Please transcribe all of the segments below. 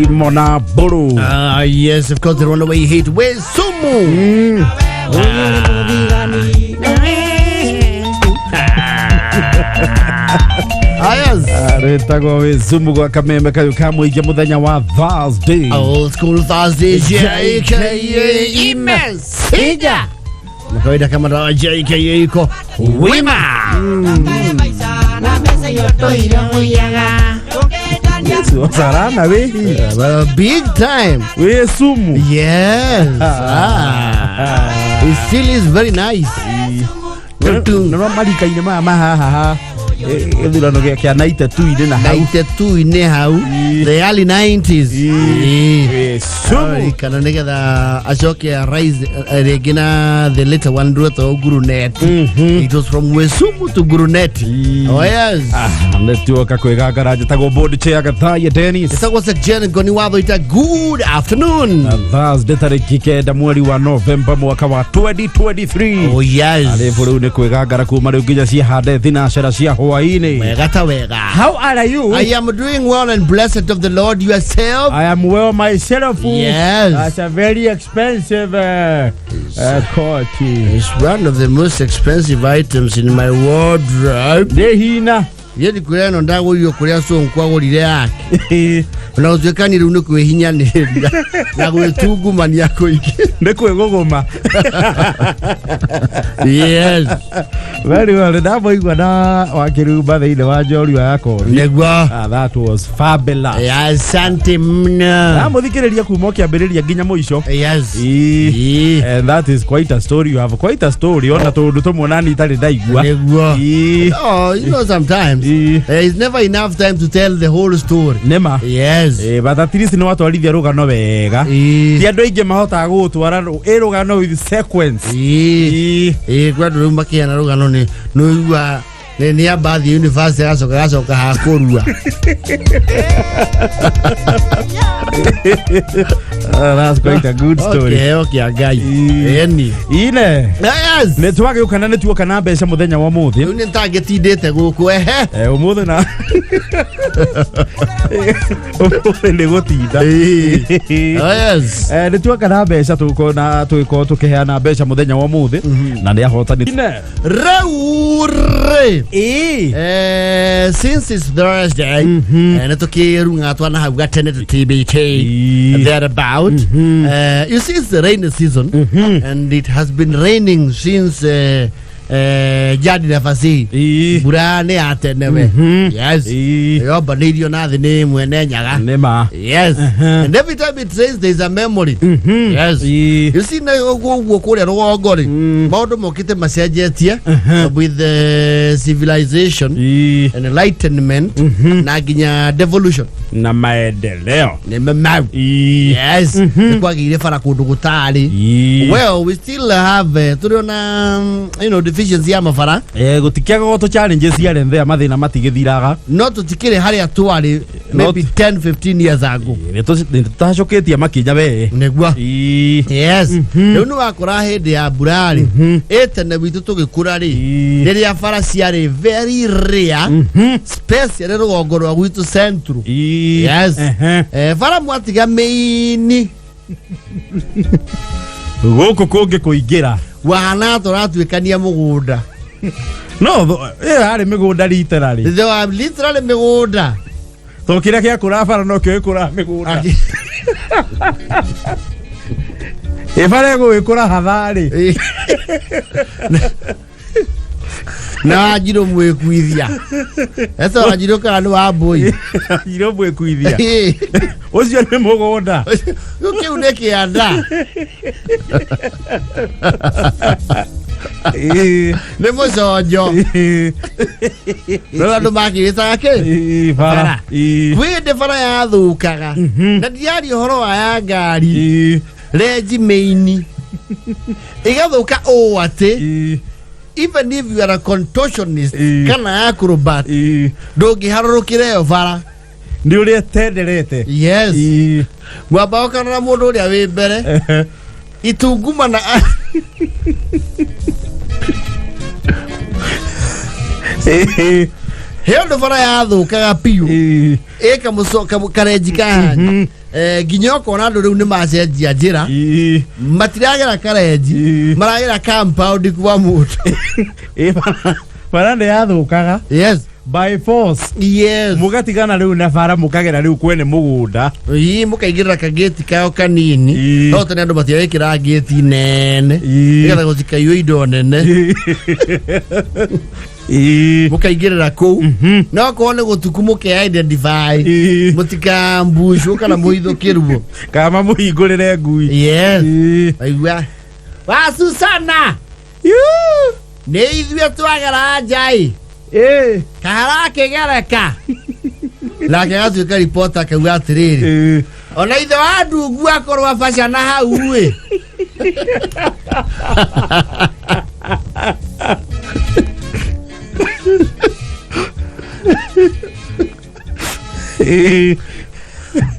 Mona Boro. Yes, of course, the runaway hit. Where's Sumu? Yes. Retago we Sumu kwa kameme kayo kamwige muthenya wa Thursday. Old school Thursday. JKA imesija. Na kawaida kama na JKA iko wima. Sarana we. Big time. We Sumu. Yes. It still is very nice. No malika ine ha. Edurano kia 92 ine na hau. 92 ine hau. The early 90s. Sumu. Kana nega ashoke rise regina the later one to Gurunet. It was from Wesumu to Gurunet. Oh yes. Netioka Kwigangara tago board chair gathaya Dennis. Ita was a jen goni wabo ita good afternoon. Thursday tariki kenda mweri wa November mwaka wa 2023. Oh yes. Alevuru ne Kwigangara kuma ruginya cia hande thina shara cia hwaini. Wegata wega. How are you? I am doing well and blessed of the Lord yourself. I am well myself. Yes. That's a very expensive coat. It's one of the most expensive items in my wardrobe. Dehina. Yedi kureno ndago yo kuria so nkwago lile yake. Na uzekani runo kwehinya ni na kwetugu mani yako iki. Ndekwe gogoma. Yes. Very well. Ndabo igwa na wakiruba the wa jori yako. Negwa. That was fabulous. Yes, asante mna. Na muthikiriria kuma kiambiriria ginya muico. Yes. And that is quite a story. You have quite a story. Ona tondu tumonani itari ndaigua. Negwa. Oh, you know sometimes it's never enough time to tell the whole story. Nema. Yes. But at least no watwarithia rugano wega. Ti andu aingi mahota gutwara rugano with sequence. Kwa rumba kia na rugano ni nuigua ni abathi university gacoka hakurua. That's quite a good story. Okay, agai. Eni. Ine. Yes. Netwage ukana netuoka na mbeca muthenya wa muthi. Ni targetindete guku umuthi na. Umuthi ni gutinda. Yes. Netuoka na mbeca tuko tukiheana mbeca muthenya wa muthi na ni ahotani. Ine. Raure. Since it's Thursday, and tukirunga twana hau gatene to TBT thereabout. You see, it's the rainy season, and it has been raining since jadi nafasi burane atenewe. Yes. Yo banidio na the name mwene nyaga. Nema. Yes. And every time it says there's a memory. Yes. You see na go kule rogori. Bado mokite masajetia with the civilization and enlightenment na ginya devolution na maendeleo. Nemau. Yes. Kwa gire fara kudugutari. Well, we still have tuliona deficiency ya mafara. Gutikiaga goto challenges ya rendea mathina matigithiraga. No tutikire hari atwari maybe 10-15 years ago. Tutacoketie makinya we. Negwa. Yes. Riu wakora hindi ya burari. Etene bitu tugikurari. Riria fara ciari very rare. Space ya rugongo rwa gwitu central. Yes. Fara mwatiga meini. Goko kungi kuingira. Wahana turatuikania mugunda. No, ari migunda literally. They are literally migunda. To kira kia kurafara no kyo ikura migunda. Ifare go ikura hathari. Na ajiro mwekuithia. Esa ajiro kana wa boy. Ajiro mwekuithia. Ocio ni mugunda. Uke uneke anda. Nemo sojo. Nora ndo makirita yake. Fara. Kwende fara ya thukaga. Na diari horo wa ya ngari. Reji meini. Igathuka o ate. Even if you are a contortionist, kana acrobat, dogi harurukire yo fara. Ni uri tenderete. Yes. Mwaba kana mundu uri awi mbere. Itunguma na Heo ndo fara ya thukaga piu. Eka musoka kareji kahani. ginyoko na ndu ni macenjia njira matiragera karenji maragera compound kwa mutu Parande yathukaga. Yes. By force. Yes. Mugatigana riu na bara mukagera riu kwene mugunda. Mukaigirira kageti kao kanini. No tene andu matiaikira geti nene. Nigetha gutikaiywo indo nene. Mukaigirira kou. No kone gutuku muke identify. Mutikambushu kana muithukirwo. Kama muhingurire ngui. Yes. Aigua. Wa Susana. Nĩ ithuĩ twagera njai kahara kĩgereka nake gatuĩka ripota akauga atĩrĩrĩ ona ithe wa ndungu akorwo abacana hau ĩ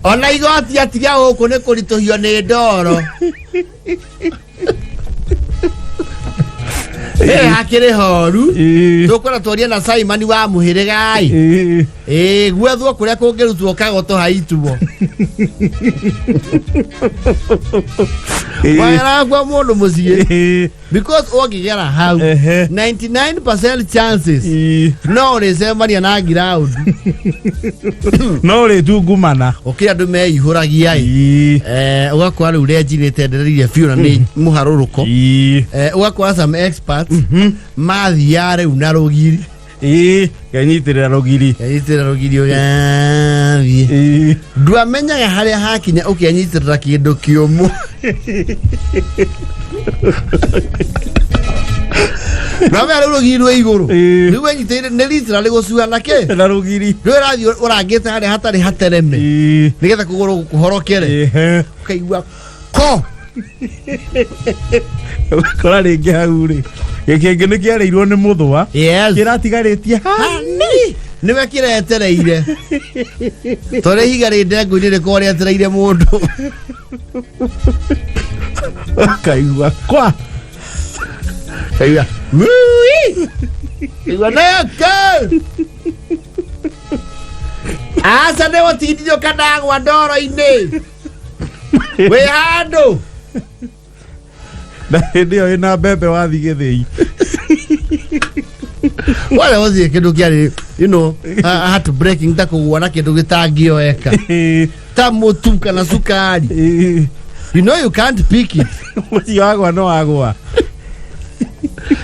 ona igoti atiga gũkũ nĩ kũritũhio nĩ ndoro hakire horu tukora twaria na Simon wa muhirigai gwethwo kuria kungirutwo kagoto haituo wala kwa mundu mucie because ogigera hau 99% chances no resembania na ground no le tungumana okira ndu meihuragia ugakwa riu renjinite ndereire fiona ni muharuruko ugakwa some experts mathiare una rugiri kanyitirira rugiri ugathi ndwamenyaga haria hakinya ukianyitirira kindu kiumu Nawe rugiri rwe iguru ni wenyitire ne litira ligocuana nake na rugiri rwe rathi urangite haria hatari hatereme nigetha kuguru kuhorokere ukaigua ko kora ringi hau ri gikenge ni kiareirwo ni muthwa kiratigarĩtie hani niwe kiretereire tore higari ndengu-inĩ rĩkorwo rĩetereire mũndũ kaigua kwa kaigua mui kaigua neke asa nĩ gũtindio kanagwa ndoro-inĩ wĩ handũ na hĩndĩ ĩyo ĩna mbembe wathi gĩthĩi wale wazi kindu kiari I had to breaking ndakugwa na kindu gitangioeka ta mutu kana sukari you can't pick it muti wagwa no agwa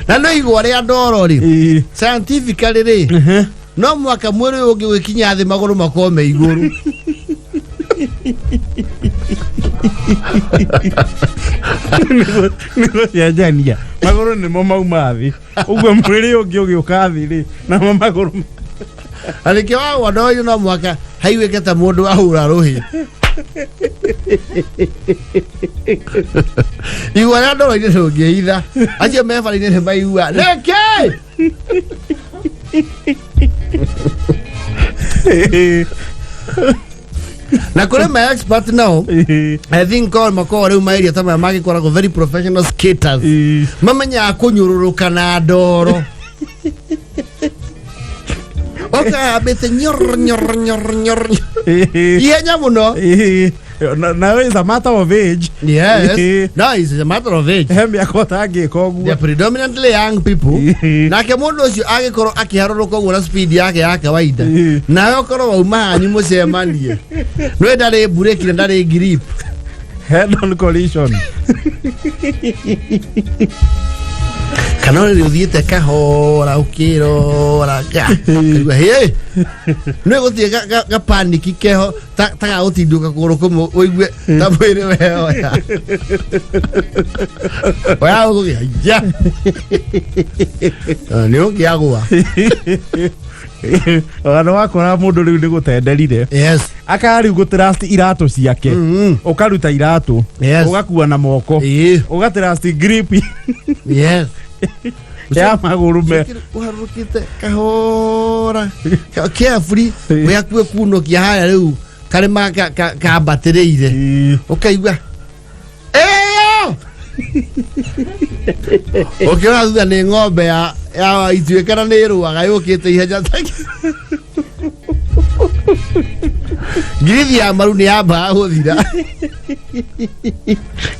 na no igwa ria ndoro ri scientifically ri no mwaka mwere ungi wikinya thi maguru makome iguru Niko cianjania maguru nimo mauma thi uguo mwiri ungi ugiuka thi ri na maguru alike wa ndoyo no mwaka haiweke ta mundu ahura ruhi igwa ria ndoro ine ndungiitha acio mebari-inĩ nĩ maigua neke na kure my expert now I think all makoro riu mairia tama magikoragwo very professional skaters mamenya kunyururuka na ndoro oka bete nyor yenya muno now it's a matter of age. Yes. No, it's a matter of age. They're predominantly young people. Na ke mundu ucio agikoro akiharuruka uguo na speed yake ya kawaida. Na yo koro wa umanyi mucemanie. No ndari break na ndari grip. Head on collision. Kanone uthiite kahora ukirora hey no guthie ga panic keho ta utinduka kuguru kumu uigue ta mwiri weho wa ugugia ja ni ungiagwa wana wakora mundu riu ni gutenderire yes akari gutrust iratu ciake ukaruta iratu ugakuwa na moko ugatrust grip yes ya maguru me uharukite kahora carefully uyakue kunokia haya riu karima ka batereire ukaigua eyo ukiona thutha ni ng'ombe ya ituikana ni ruaga yukite iheja ngirithi ya maru ni amba guthira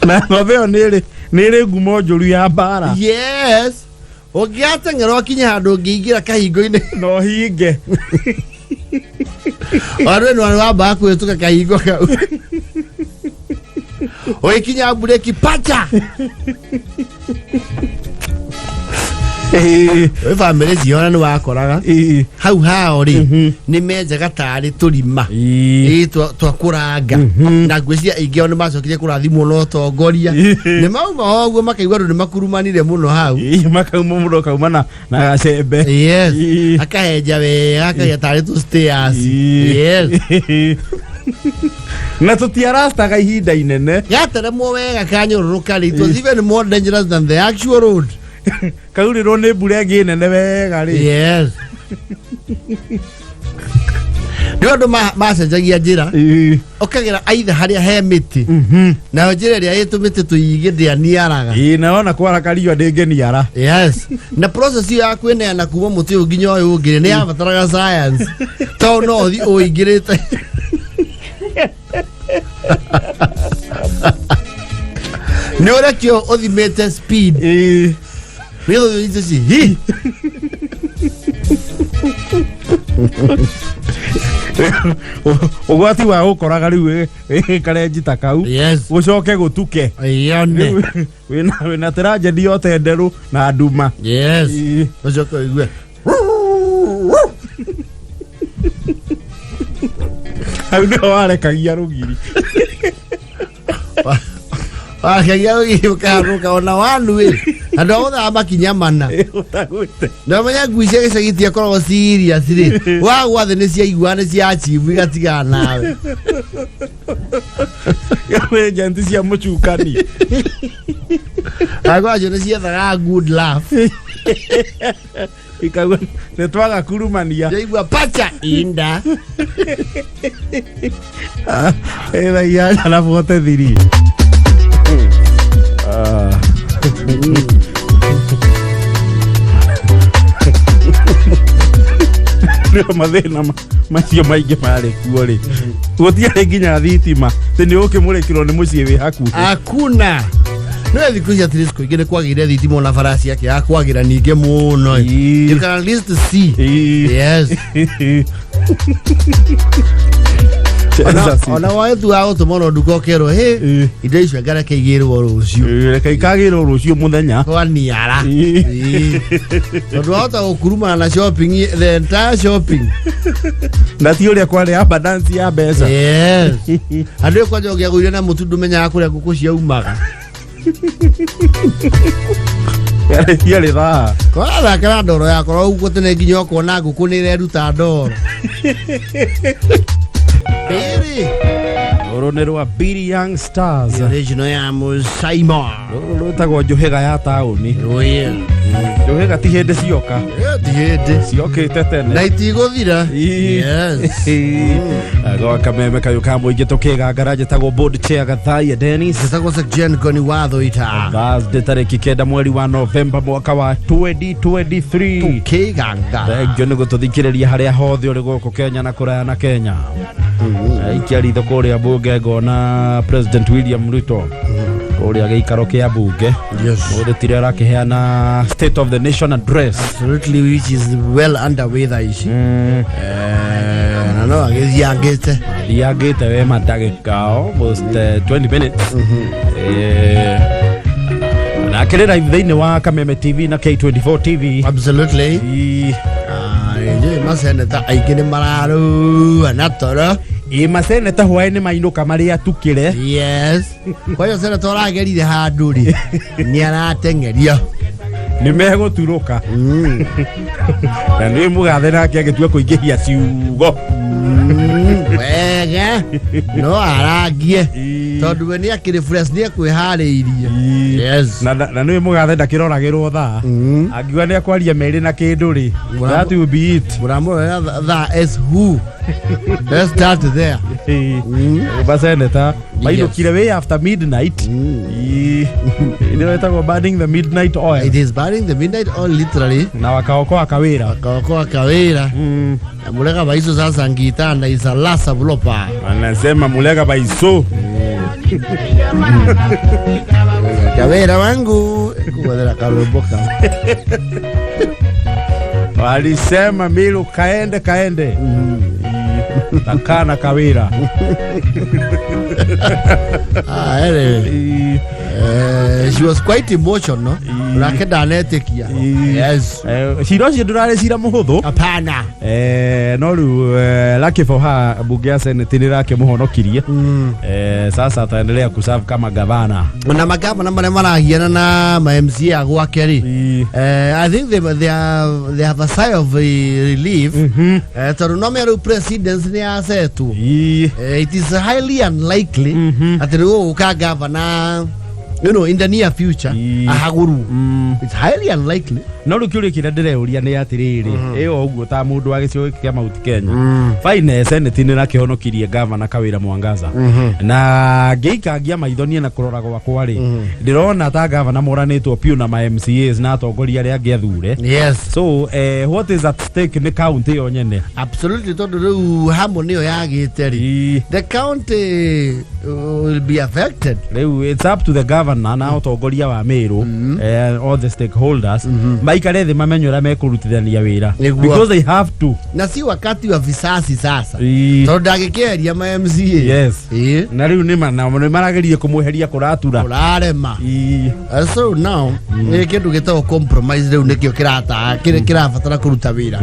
na ng'ombe ĩyo nĩrĩ ngumo njũru ya mbara. Yes, ũngĩateng'era ũkinye handũ ũngĩingĩra kahingo-inĩ no hinge Wanu eno wamba kwĩtuka kahingo kau ũgĩkinya bureki pacha family ciona nĩ wakoraga hau hao ri nĩ menjaga tarĩ tũrima twakũranga na ngwĩciria aingĩ ao nĩ macokire kũrathimwo no tongoria nĩ mauma ũguo makaigua andũ nĩ makurumanire mũno hau makauma mũno kauma na gacembe. Yes, akahenja wega akagĩa tarĩ tũ stairs. Yes, na tũtiarastaga ihinda inene gateremwo wega kanyũrũrũka rĩ, it was even more dangerous than the actual road. Kaurĩrwo nĩ mbura ĩngĩ nene wega rĩ. Yes, nĩ andũ macenjagia njĩra ũkagera aitha harĩa he mĩtĩ nayo njĩra ĩrĩa ĩtũmĩte tũigĩ ndĩaniaraga na ona kwara kariũa ndĩngĩniara. Yes, na process iyo ya kwĩneana kuma mũtĩ ũyũ nginya ũyũ ũngĩ nĩ yabataraga science tondũ no ũthi ũingĩrĩte nĩ ũrekio ũthimĩte speed nĩgetha ũnyite ci ũgwati wa gũkoraga rĩu karenjita kau gũcoke gũtuke wĩna tragedy yote nderũ na nduma. Yes, ũcoke ũigue hau nĩho warekagia rũgiri wakagia rũgiri ũkaharũka ona wanu andũ othe amakinya mana na menya ngui cia gĩcagi tiakoragwo serious rĩ wagwa thĩ nĩ ciaigua nĩ cia chibu igatigana nawe we janti cia mũcukani agwa acio nĩ ciethaga good laugh ikagwa nĩ twaga kurumania ndaigua pacha inda ya alafu wote thiri nĩo mathĩna macio maingĩ marĩ kuo rĩ gũtiarĩ nginya thitima atĩ nĩ ũkĩmũrĩkĩrwo nĩ mũciĩ wĩ hakuhĩ. Hakuna no thikũ ici at least kũingĩ nĩ kwagĩire thitima ona barasi yake ya kwagĩra ningĩ mũno. You can at least see. Yes. ona waetu wa gũtũma no nduka ũkerwo indo icio ngareke igĩrwo rũciũ reka ikagĩrwo rũciũ mũthenya kwaniara tondũ wahota gũkurumana na shopping the entire shopping na ti ũrĩa kwarĩ abundance ya mbeca. Yes, andũ kwanja ũngĩagũire na mũtu ndũmenyaga kũrĩa ngũkũ ciaumaga yarĩ thaa kwathakĩra ndoro yakorwo ũguo tene nginya ũkona ngũkũ nĩ ireruta ndoro Biri Oro rwa Biri Young Stars original ya Musaima rũtagwo njohega ya taũni. Njohega ti hĩndĩ cioka ciokĩte tene na itigũthira. Yes, agwa kameme kayo ka mũingĩ tũkĩgangara njĩtagwo board chair Gathai Dennis njĩtagwo Section Goni watho ita Thursday tarĩki 9 mweri wa Novemba mwaka wa 2023 tũkĩgangara nĩ gũtũthikĩrĩria harĩa hothe ũrĩ gũkũ Kenya na kũraya na Kenya. Ikiari thoko ria bunge ngona President William Ruto kũrĩa gĩikaro kĩa bunge ũrĩtire arakiheana State of the Nation address, absolutely, which is well underway thaici na no agĩthiangĩte we madagĩka almost 20 minutes na kĩrĩ live thĩinĩ wa Kameme TV na K24 TV. Absolutely. Maseneta aingĩ nĩ mararũa na toro maseneta hwaĩ-inĩ mainũka marĩa tukĩre. Yes, kwa hiyo seneta ũragerire handũ rĩ nĩ arateng'erio nĩ megũturũka na nĩ mũgathe nake agĩtua kũingĩhia ciugo wega no aragie tondu we ni akirefresh ni kwihariirie yes na ni mugathe ndakiroragirwo tha angiwa ni akwaria meri na kindu ri that will be it muramura that is who let's start there baseneta mailukire way after midnight ni wetagwo burning the midnight oil. It is burning the midnight oil literally na wakaokoa kawira na mulega baiso sasa ngitanda is a lasa blopa anasema mulega baiso kawira wangu kuwadera karoboka walisema milu kaende takana kawira she was quite emotional rake danetikia yes shiro durare shira muhuthu apana no ru lucky for her bunge ya senate ni rake muhonokirie sasa ataendelea kuserve kama gavana na magavana mara marahiana na ma MCA agwa keri I think they have a sigh of relief to no meru president ni asetu it is highly unlikely that they will ka governor in the near future ahaguru it's highly unlikely no rukiuri kira ndireuria ni atiriri iyo uguo ta mundu agicio kia mauti Kenya fine senate ni rakihonokirie governor Kawira Mwangaza na ngiikangia maithonie na kurora gwakwa ri ndirona ta governor moranitwo piu na ma MCAs na atongoria aria angiathure yes so what is at stake ni county yo nyene absolutely tondu riu harmony yo yagite ri the county will be affected riu it's up to the governor na atongoria wa Meru all the stakeholders maikare thi mamenyora mekurutithania wira because they have to na si wakati wa visasi sasa tondu ndagikeria ma MCA yes na riu ni maragerie kumuheria kuratura urarema so now ni kindu gitago compromise riu nikio kirata kirabatara kuruta wira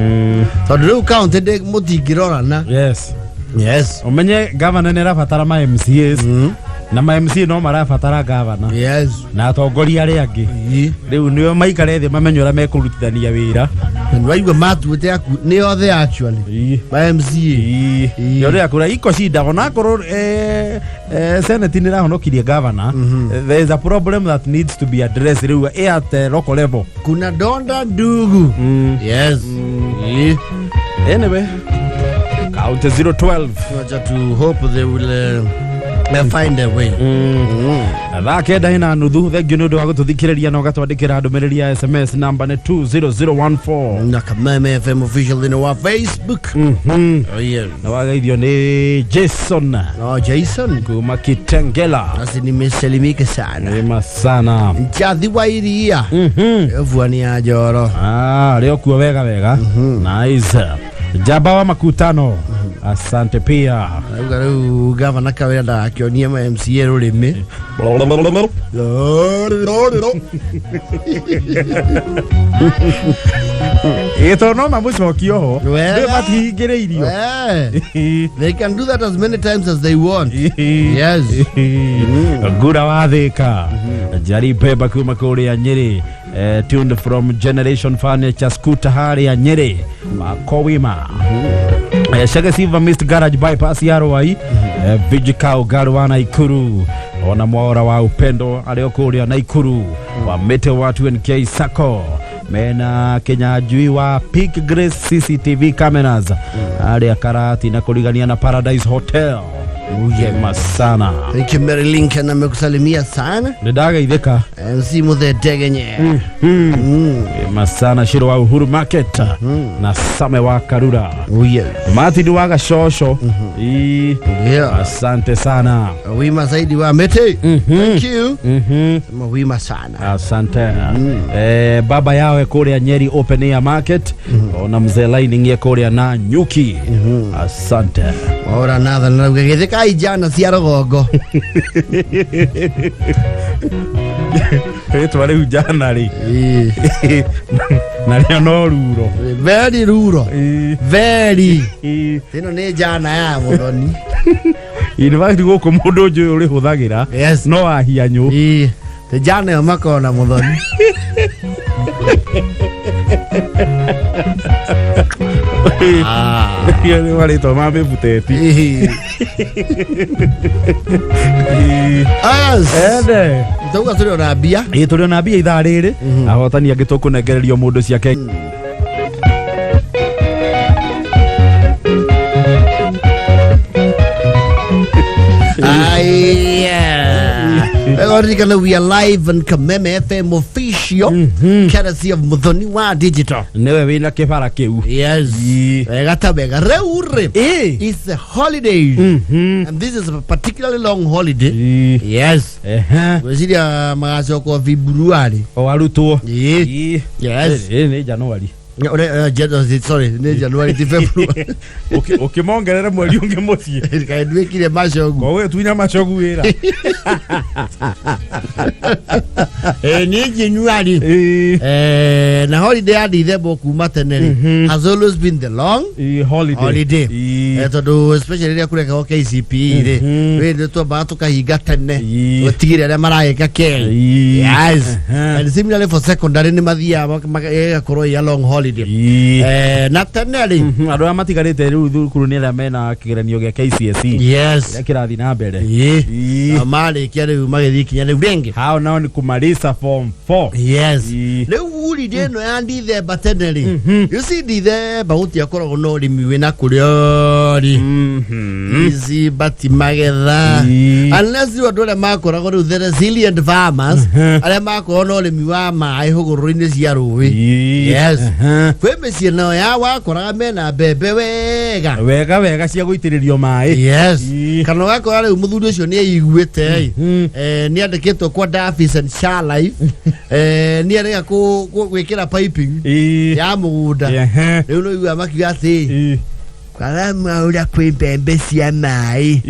tondu riu county de mutingirorana yes umenye governor ni rabatara ma MCAs na ma MC no marabatara governor yes na atongoria aria angi riu nio maikare thi mamenyora mekurutithania wira nwaigwa matuite aku ni othe actually ma MC yore akura iko shida ona korwo senate ni rahonokirie governor there is a problem that needs to be addressed riu at local level kuna donda ndugu yes anyway count 012 to hope they will find a way Thaa kenda hina nuthu thengio ni undu wa gututhikiriria na ugatwandikira ndumiriri ya SMS number ni 20014 na Kameme FM official in our Facebook na wagaithio ni Jason kuma Kitengela asi nimesalimika sana wema sana nchathi wa iria vuani ya joro leo kuwa wega nice jaba wa makutano asante pia gavana Kawira ndakionia ma MCA rurimi ito no mamucokio ho ndio matingiriirio they can do that as many times as they want yes gura wathika jari beba kuma kuria Nyeri tuned from Generation Furniture Scooter haria Nyeri Makowima Shaga Silva Mist Garage bypass ya Rwai Vijikao Garwa Naikuru ona mwaora wa upendo aliokuria Naikuru wa mete watu NK Sako mena Kenya jui wa Peak Grace CCTV cameras alia karati na kuligania na Paradise Hotel masana thank you Mary Lincoln amekusalimia sana nidaga ideka MC muthetegenye masana shiro wa Uhuru Market na Same wa Karura mati ni waga shosho asante sana wima zaidi wa mete thank you wima sana asante baba yawe kuria Nyeri Open Air Market ona mzee lining ye kuria na Nyuki asante ora nada na getheka ijana cia rogongo twari ujana ri na leo no ruro very ruro very ino ni jana ya muthoni university goko mundu nju uri huthagira no ahianyu te jana yo makona muthoni Hiyo ni wale to mabe buteti. Ende. Tuga tuli na bia. Tuli na bia ithaa riri. Ahotani agitukunegererio mundu ciake. We are live on Kameme FM official, courtesy of Muthoni wa Digital. Newe wina kibara kiu. Yes. Gatabega reure. It's a holiday, and this is a particularly long holiday. Yes. Wazia magaso kwa February. Owarutuo. Yes. Ni January. Sorry, ni January to February. Ukimongerera mweri unge mucie. Kaidwekire macogu. Kowe tunya macogu wira. Ni January. Na holiday ya December kuma tenere has always been the long holiday. Todo especially kule kwa KCP ile. We to ba to kahiga tene. Otigire na maraika ke. Yes. And similarly for secondary ni mathia koro ya long holiday. Na tenere ado amatigarite riu thukuru ni la mena kigeranio gya KCSE. Yes. Kirathi na mbere. Amali kiare magithi kinya riu rengi. Hao nao ni kumalisa form 4. Yes. Riu holiday no ya December tenere. You see December uti akoro no rimi wina kuriori. Easy bati magetha. Unless you adore makora go the resilient farmers. Ale makora no rimi wa mai huguru-ini cia ruwi. Yes. Kwe meci no ya wakora mena bebe wega cia guitiririo mai. Yes. Kana wakora riu muthuri ucio ni aiguite ni andikitwo kwa Davis and Share Life. Ni arega gwikira piping ya mugunda. Riu no igua makiuga ati Kala maura kwe bembe cia mai.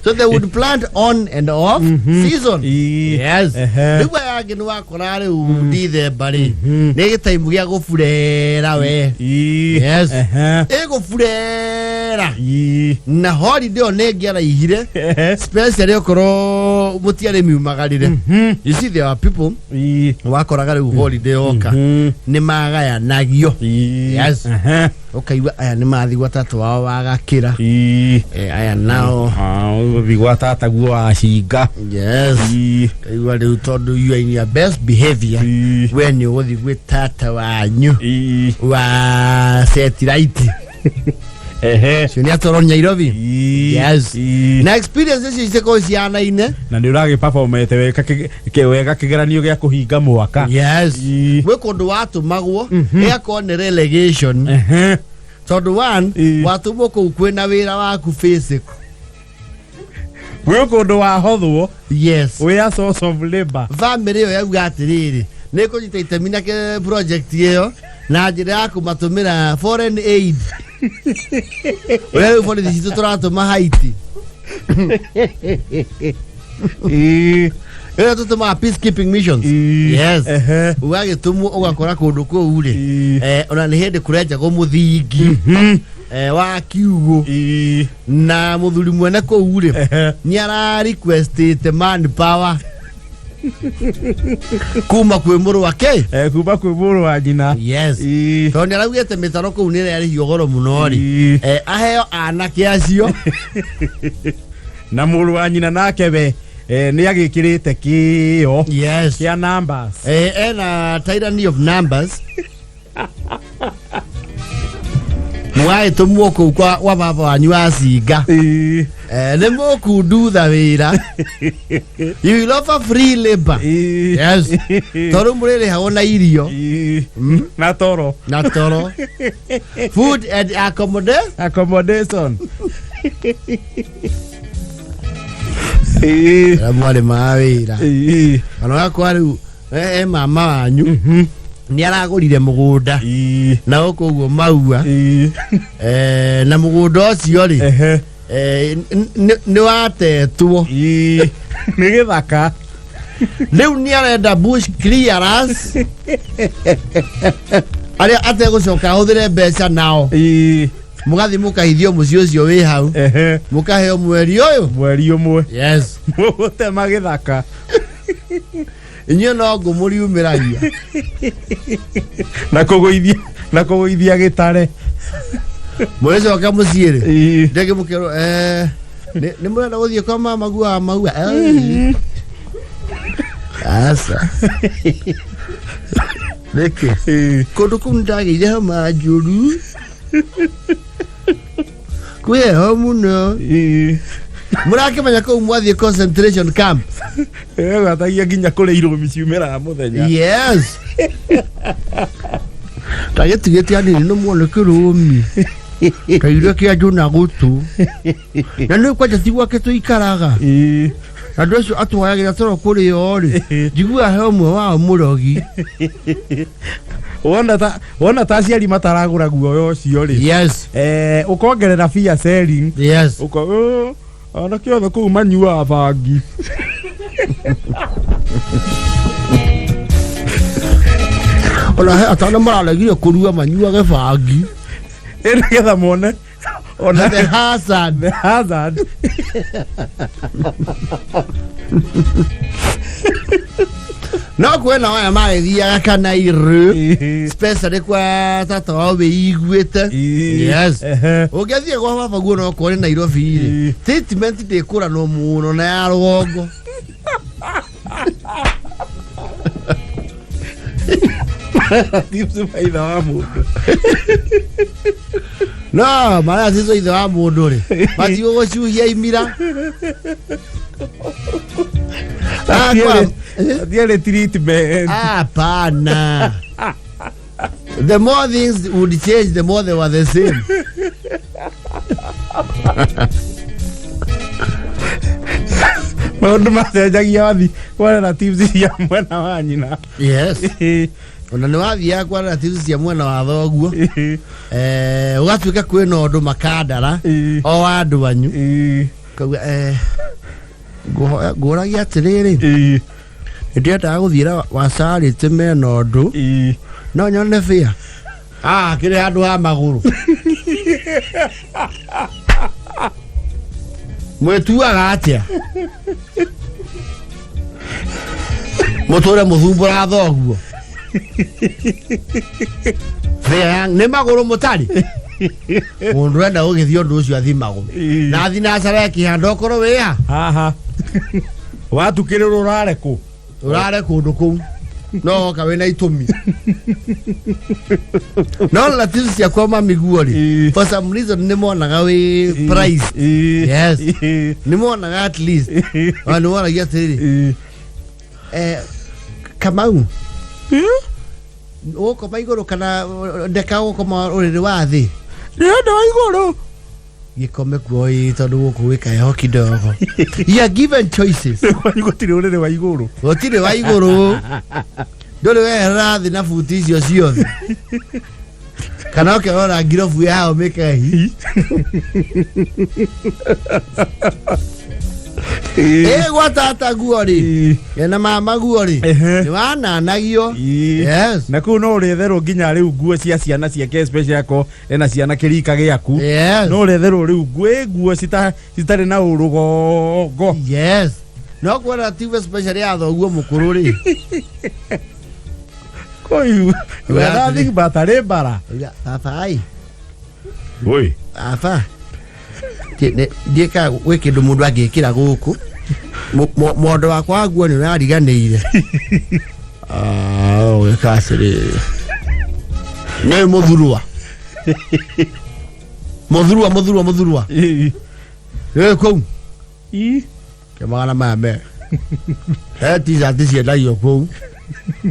So they would plant on and off season. Yes. Riwa yake ni wakora riu December ri. Ni time gya gufurera we. Yes. Gufurera. Na holiday one ngiara ihire. Especially okoro mutiare miumagarire. You see there are people wakoraga riu holiday oka ni magaya nagio. Yes. Okay, aya ni mathigwa tatu wao wagakira. Aya nao vigwa tata guo ashinga. Yes. Kaiwa riu tondu you are in your best behavior when you wothi gwe tata wanyu wa set right. Sio atoro Nairobi. Yes. Na experiences ici ko ciana ine na ni urage performete wega kigeranio gya kuhinga mwaka. Yes. We kondu watu magwo eko ni relegation. Tondu one watu moko kwena wira waku Facebook. We kondu wa hothwo. Yes. We are source of labor. Family yo yaguga atiriri neko nyita itemina ke project yeyo na njira ya kumatumira foreign aid. Wewe fone dizito trato ma Haiti. Era tuto ma peacekeeping missions. Yes. Uage tumu ugakora kundu ko ure. Ona ni hende kureja go muthingi. Wa kiugo. Na muthuri mwene ko ure. Ni ara request man power. Kuma kwe muru wake kuma kwe muru wa nyina. Yes. Toni aragete mitaro ko unire ari yogoro munori. Aheo anake acio na muru wa nyina nake we ni agikirite kio. Yes. Kia numbers na tyranny of numbers. Mwae tumuoko kwa wa baba wanyu asinga. Ne moku ndutha wira. You will offer free labor. Yes. Toro murere haona irio. Na toro. Food and accommodation. Mwale mawira. Ano yakwa riu mama wanyu ni aragurire mugunda na ukuguo maua na mugunda ucio ri ni watetwo ni githaka. Riu ni arenda bush clearance ari ategucoka huthire mbeca nao mugathi mukahithio muci ucio wi hau mukaheo mweri umwe. Yes. Mugutema githaka inyo no ngumuriumiragia na kuguithia gitare mwezi wakamuciire ndege mukero ni murenda guthie kwa mama gua maua asa leke kundu kuu ndagire homa njuru kweho muno murakimenya kuu mwathie concentration camp gatagia nginya kuri irumi ciumira muthenya yes tagetigetie anini no muone kirumi kaire kia juna gutu na nä kwanja tigwa kä tå ikaraga andå acio atwayagira toro kuri yo ri njigua he mwe wao murogi wona ta ciari mataragura guoyo ucio ri yes ukongerera fear selling yes uko ana kiothe kuu manyua bangi ona he atana maralegire kurua manyua ge bangi ere getha mone ona the hazard no kwena waya maithia kana iru especially kwa tata wawe iguete yes ugethie gwa baba guo no kore Nairobi statement de kura no muno na ya rugongo tipsi faida wa mundu no mara sizo ithe wa mundu ri mati gucuhia imira Diere treatment. Hapana. The more things would change, the more they were the same. Maundu macenjagia wathi kwa relatives cia mwena wa nyina. Yes. Ona nä wathia kwa relatives cia mwena wa thoguo ugatuika kwina undu makandara o andu anyu kauga nguragia atiriri ndiendaga guthiira wacarite mena undu no nyone bia kiri andu ha maguru mwetuaga atia muture muthumbura thoguo bia ni maguru mutari mundu enda ugithio ndu ucio athimagwo na thinacara kihanda okoro wia haha watukirira urare kundu kuu no kawe na itumi no relatives cia kwa mamiguo ri for some reason ni monaga we price yes ni monaga at least ani wala yatiriri Kamau uko maiguru kana ndeka uko ma uriri wa thi ndenda iguru gikome kuoi tondu guku wika heho kidogo you are given choices kwani gutire uriri wa iguru gutire wa iguru nduri we rathi na futi icio ciothe kana ukerora ngirobu yao mikehi gwatata guori na mama guori ni wananagio yes na ku no retherwo nginya riu nguo cia ciana ciake special yako ena ciana kirika giaku no retherwo riu nguo citari na urugongo yes no kwona TV special ya thoguo mukuru ri koyu wera thing batare bara papa ai oi afa ndieka gwe kindu mundu angikira guku mondo wakwa guo ni ariganiire we kasiri ne muthurwa kou kemana mame tiza tisi ndayo kou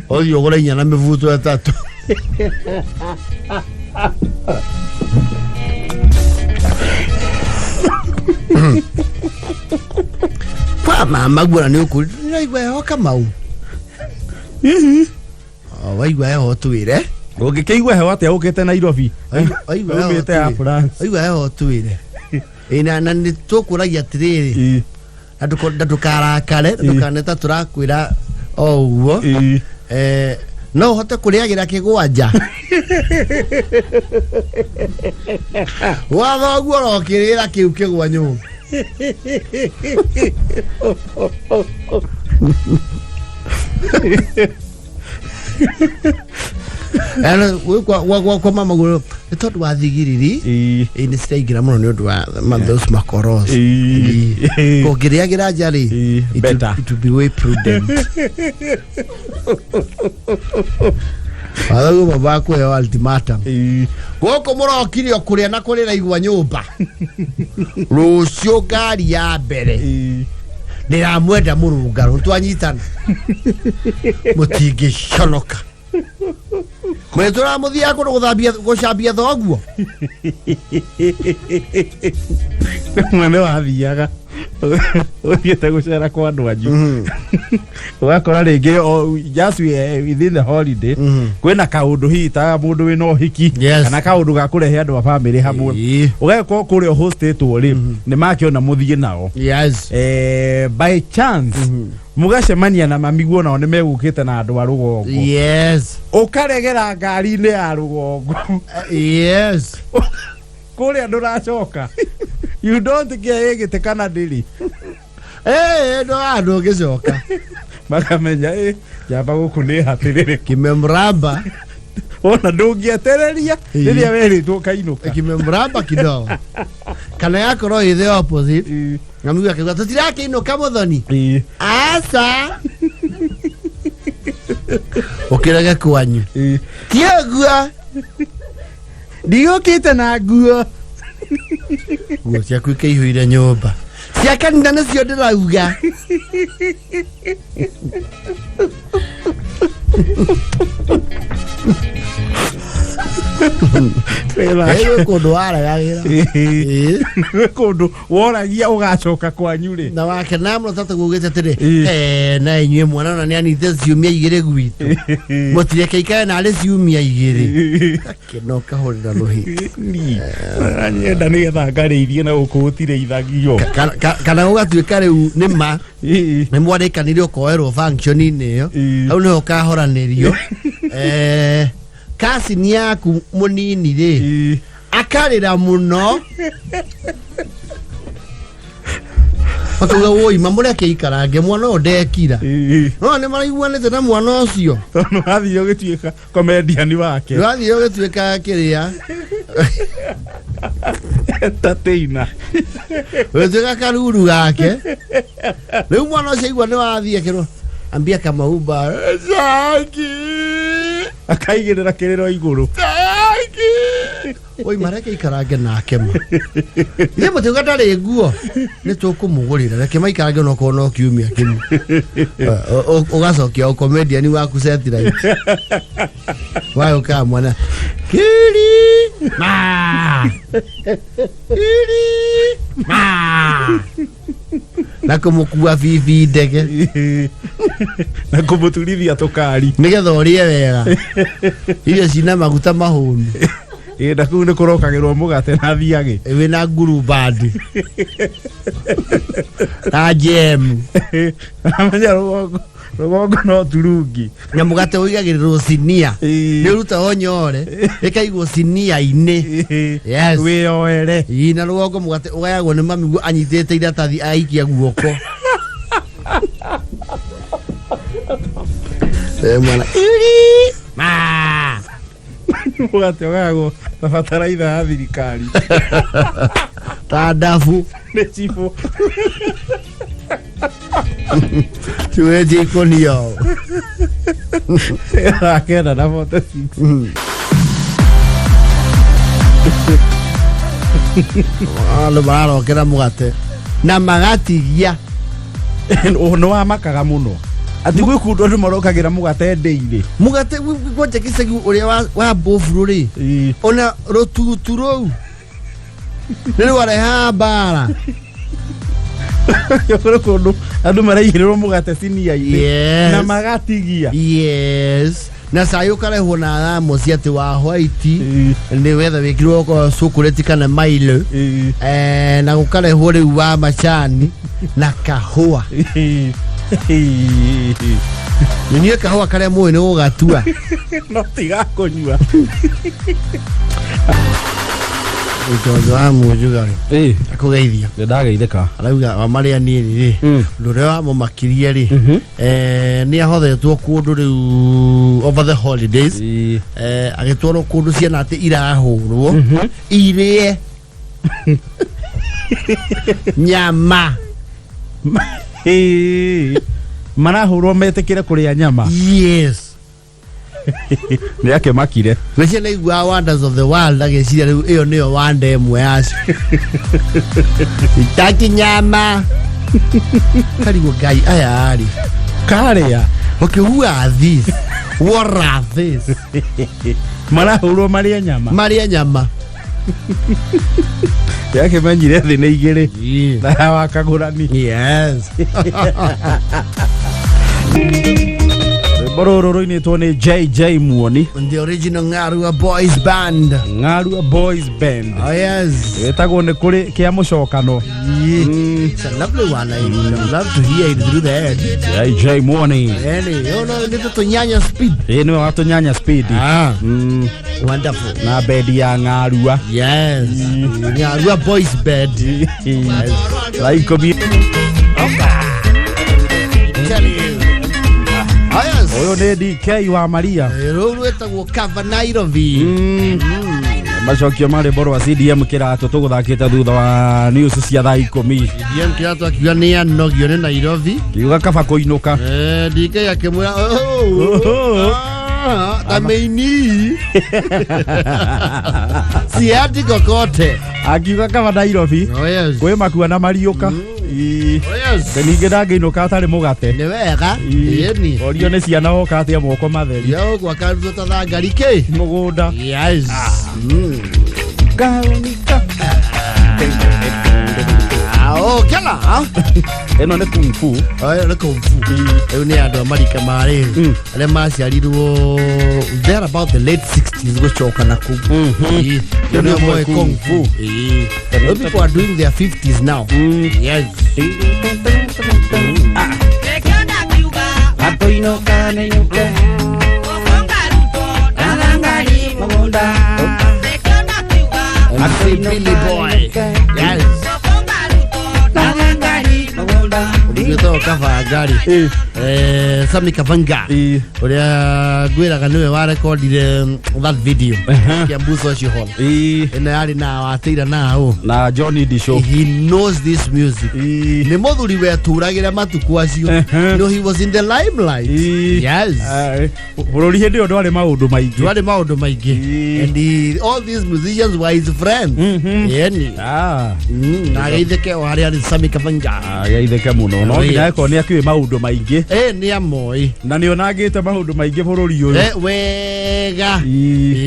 odio gora inya na mivuto etatu kwa mama gura ni ukuri naigwa ho Kamau waigwa ho twire ungikeigwa heho atia ukite Nairobi umite ya France waigwa ho twire ina na ni tukuragia tiriri ndukarakare ndukaneta turakwira o uguo no hote kuriagira kigwanja watho guo rokirira kiu kigwanyu ana kwa mama go tondu wa thigiriri ni ciraingira muno ni undu wa those makoros ko ngiriagira njari it to be way prudent Alago baba ko ya ultimatum goko murokire okuria na kurira igwa nyumba rucio ngari ya mbere ndiramwenda murungaro twanyitana mutingi conoka mwetura muthia ko guthambia gucambia thoguo mwana wathiaga uthiete gucera kwa andu anyu ugakora ringi just within the holiday kwina kaundu hita mundu wina uhiki kana kaundu ga kurehe andu a family hamwe ugakora kurio hostetwo ri ni makiona muthie nao by chance mugacemania na mamiguo nao nimegukite na andu a rugongo ukaregera ngari ni ya rugongo kuria nduracoka you don't get igite kana ndiri ndo andu gicoka makamenya jamba guku ni hatiriri kimemramba ona ndungietereria riria weritwo kainuka kimemramba kidogo kana yakoro the opposite ngamuga kigwa tutirake inuka muthoni asa ukirage kwanyu kiagua ndiokite na guo guo cia kwike ihuire nyumba cia kanitha nicio ndirauga kundu waragira kundu woragia ugacoka kwanyu ri na wake namro tata gugite atiri na inywe mwana na nianite ciumia igire gwitu mutireke ikae na ari ciumia igire kinoka horira ruhi anyenda ni getha ngariithie na gukutire ithagio kana ugatuika riu nima ni mwarikanire ukoerwo function ini yo au no kahoranirio kasi ni yaku munini ri akarira muno Akuga woi mamureke ikarange mwana odekira no ni maraiguanite na mwana ucio no athio gituika comedian wake athio gituika kiria tateina wetuka karuru gake riu mwana ucio igwa ni wathie kiro ambia kama uba zaki akaigirira kiriro iguru zaki oi mareke ikarange nake ma ye mutuga tari nguo ni tukumugurira reke maikarange no kono kiumia kimu ugacokia o comedian waku setira wayo ka mwana kiri ma na kumukua vivi ndege na kumuturithia tukari nigetha urie wega irio cina maguta mahunu enda kuu ni kurokagirwo mugate na thiage wina nguru bandi na jam amanya rugongo no turungi na mugate uigagirirwo sinia ni ruta honyore ikaigwo sinia ine we oere ina rugongo mugate ugayagwo ni mami anyitete iratathi aikia guoko mwana ma mugate ugayagwo tabataraitha ya thirikari tadafu ni chifu tuweje ikonio akenda na moto alo baro kera mugate na magatigia no amakaga muno ati gwikundu ndu marokagira mugate ndeire mugate gwoje kisegi uria wa bofuru ri ona rotuturo nero wareha bara yokoro kundu andu maraigirwo mugate sinia ine na magatigia na sayo karehwo na thamo ciati wa white ni wetha wikirwo ko chocolate kana mailo na gukarehwo riu wa machani na kahua ni kahua kare mwe ni ugatua no tiga kunyua Utonzo wa mujugari akugeithia ndageitheka arauga wa maria nini ndure wa mumakiria ri ni ahothetwo kundu riu over the holidays agitwaro kundu ciana ati irahurwo irie nyama marahurwo metekire kuria nyama. Yes. Ni yake makire weche na igwa wonders of the world ageciria riu iyo niyo wande emwe yacio itaki nyama karigo gai aya ari karia. Okay, who are these? What are these? Marahurwo maria nyama yake manjire thi ni igiri na wakagurani. Yes. Bororo ni tone JJ Muoni, the original Ngarua Boys Band. Oh yes. Etago ne kuri kia mushokano. It's a lovely one. I love to hear it through the head. JJ Muoni. You know, little to nyanya speed. No, to nyanya speed. Wonderful. Na bedi ya Ngarua. Yes. Ngarua Boys Band. Like kobi. Tell you. Yes. Oyo ne DK wa Maria. Ruru etagwo Kava Nairobi. Macokio mari boro wa CDM kirato tuguthakita thutha wa news cia thaa 10. CDM kirato akiuga ni anogio ni Nairobi. Kiuga kaba kuinuka. DK akimwira tameini. Si ati kokote. Akiuga kaba Nairobi. Oh yes. Kwe makua na mariuka. Yes. Ningĩ ndangĩinũka atarĩ mũgate. Nĩ wega. Yeni. Orio nĩ ciana oka atia moko matheri. Yo gwakaruta ta ngari ke. Mũgũnda. Yes. Gaonika. Oh, kela. Eno nĩ kung fu. Oyo nĩ kung fu. Eyo nĩ andũ Amerika marĩ. Arĩa maciarirwo there about the late 60s gũcoka na kung fu. You know more kung fu. Those people are doing their 50s now. Yes. Atoinoka nenyuke. Alangari mugunda. Billy boy. Yes. Ugito kafa gari. Sami Kavanga. Oria gwiraga niwe wa recordire that video. Kiambuso Shihol. Ina yari na watira na ho. Na Johnny D show. He knows this music. Ni muthuri we turagira matuku acio. No, he was in the limelight. Yes. Bururi hindi ndwari maundu maingi. Ndwari maundu maingi. And all these musicians were his friends. Yani. Na geitheke wari ari Sami Kavanga. Geitheke muno. No nginya eko ni akiwe maundu maingi. Ni amoi. Na ni onagite maundu maingi bururi uyu. Wega.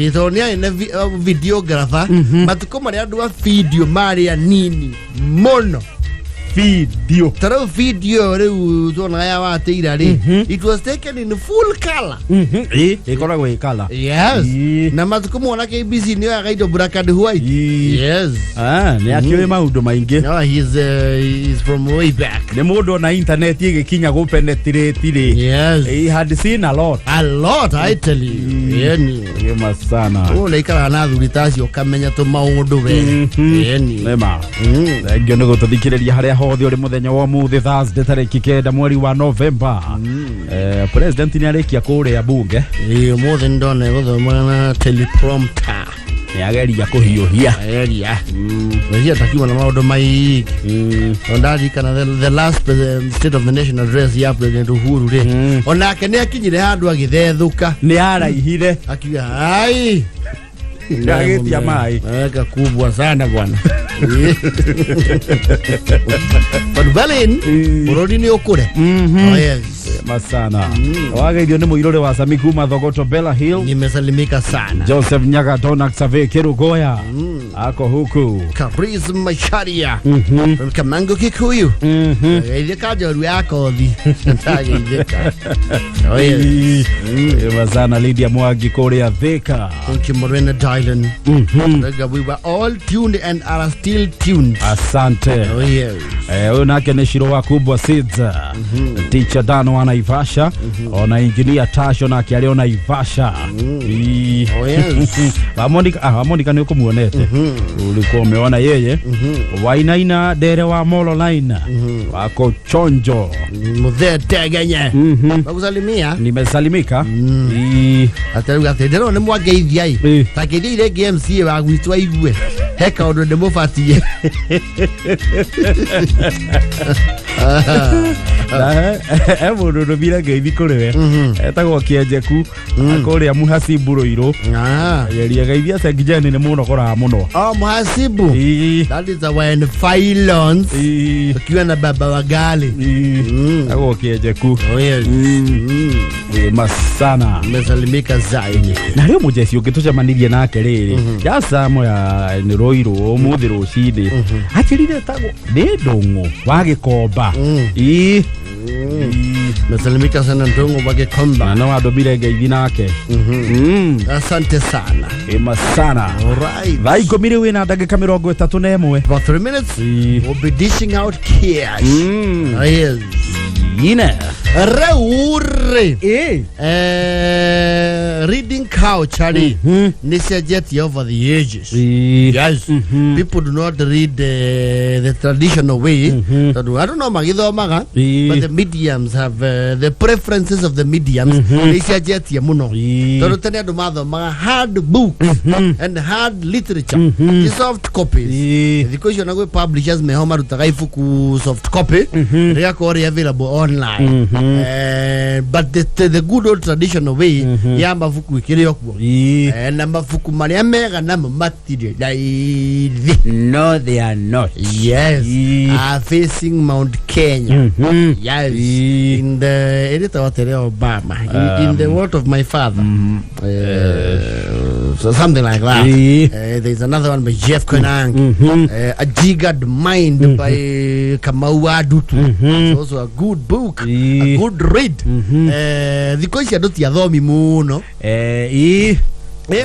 Itonia ina videographer. Matuko mari andu a video mari anini. Mono. Video. Taro video reu tona ya wateira ri. It was taken in full color. Ikoragwo i color. Yes. Na matuko mona KBC ni agaido black and white. Yes. Ni akiwe maundu maingi. No, he's from way back. Ni mundu na internet igikinya go penetrate ri. Yes. He had seen a lot. I tell you. Yani. Yema sana. Leikara na thuritaci ukamenya to maundu we. Yani. Nema. Ngio nego tuthikiriria haria hothe uri muthenya wa muthi Thursday tariki 9 mweri wa November. President ni arikia kuria bunge. Muthi ndone guthoma na teleprompter. Yageria kuhiuhia. Yageria. Ndio takiwa na maundu mai. Ondari kana the last State of the Nation address ya President Uhuru ri. Onake ni akinyire handu agithethuka. Ni araihire. Akiuga ai. Ndagetia mai. Eka kubwa sana bwana. But Berlin, burudi ni okure. Oh yes. Masana. Wageithio ni muirore wa Sami kuma Thogoto Bella Hill. Nimesalimika sana. Joseph Nyaga Dona Xavier Kirugoya. Ako huku. Kapriz Macharia. Kamango Kikuyu. Ile kajoru yako thi. Oh yes. Masana Lydia Mwagi Korea Thika. Thank you Morena Dylan. We were all tuned and are still tuned. Asante. Oh yes. Unake ni shiro wa kubwa Sidza. Teacher Dano wana Naivasha ona engineer Tasho na kialio Naivasha Oh yes. Monica ni ukumuonete ulikuwa umeona yeye Wainaina Dere wa Molo Line wako chonjo Mzee Tegenya nakusalimia nimesalimika ataruga tendero ni mwageithia i takidi ile GMC wa gwitwa igwe heka ondo ndemo fatie mundu no bira ngeithi kuriwe etagwo Kienjeku akuria muhasibu roiro yeria geithia sengijeni ni muno kora muno muhasibu that is when filons ukiwa na baba wa gali agwo Kienjeku oh yes masana mesalimika zaidi na leo mujesi ukitucemanirie nake riri ya samo ya ni roiro umuthi rucindi akirire tago ni ndungu wa gikomba mesalimika sana ndungu wa gikomba na wadobire ngeithi nake asante sana masana alright vai komire wina ndagika 31 about 3 minutes we'll be dishing out cash yes ine Reure reading couch ali nisajeti over the ages yes people do not read the traditional way I don't know magithomaga but the mediums have the preferences of the mediums nisajeti muno tondu tene andu mathomaga hard books and hard literature soft copies because you know publishers meho marutaga ibuku soft copy rĩgakorwo available online but the good old traditional way ya mafuku ikiryo kuo na mafuku maria mega na matire no they are not yes are facing Mount Kenya yes in the editor of Obama in the word of my father so something like that there's another one by Jeff Konang A Jigad Mind by Kamau Adutu it's also a good book a good read because ya thomi muno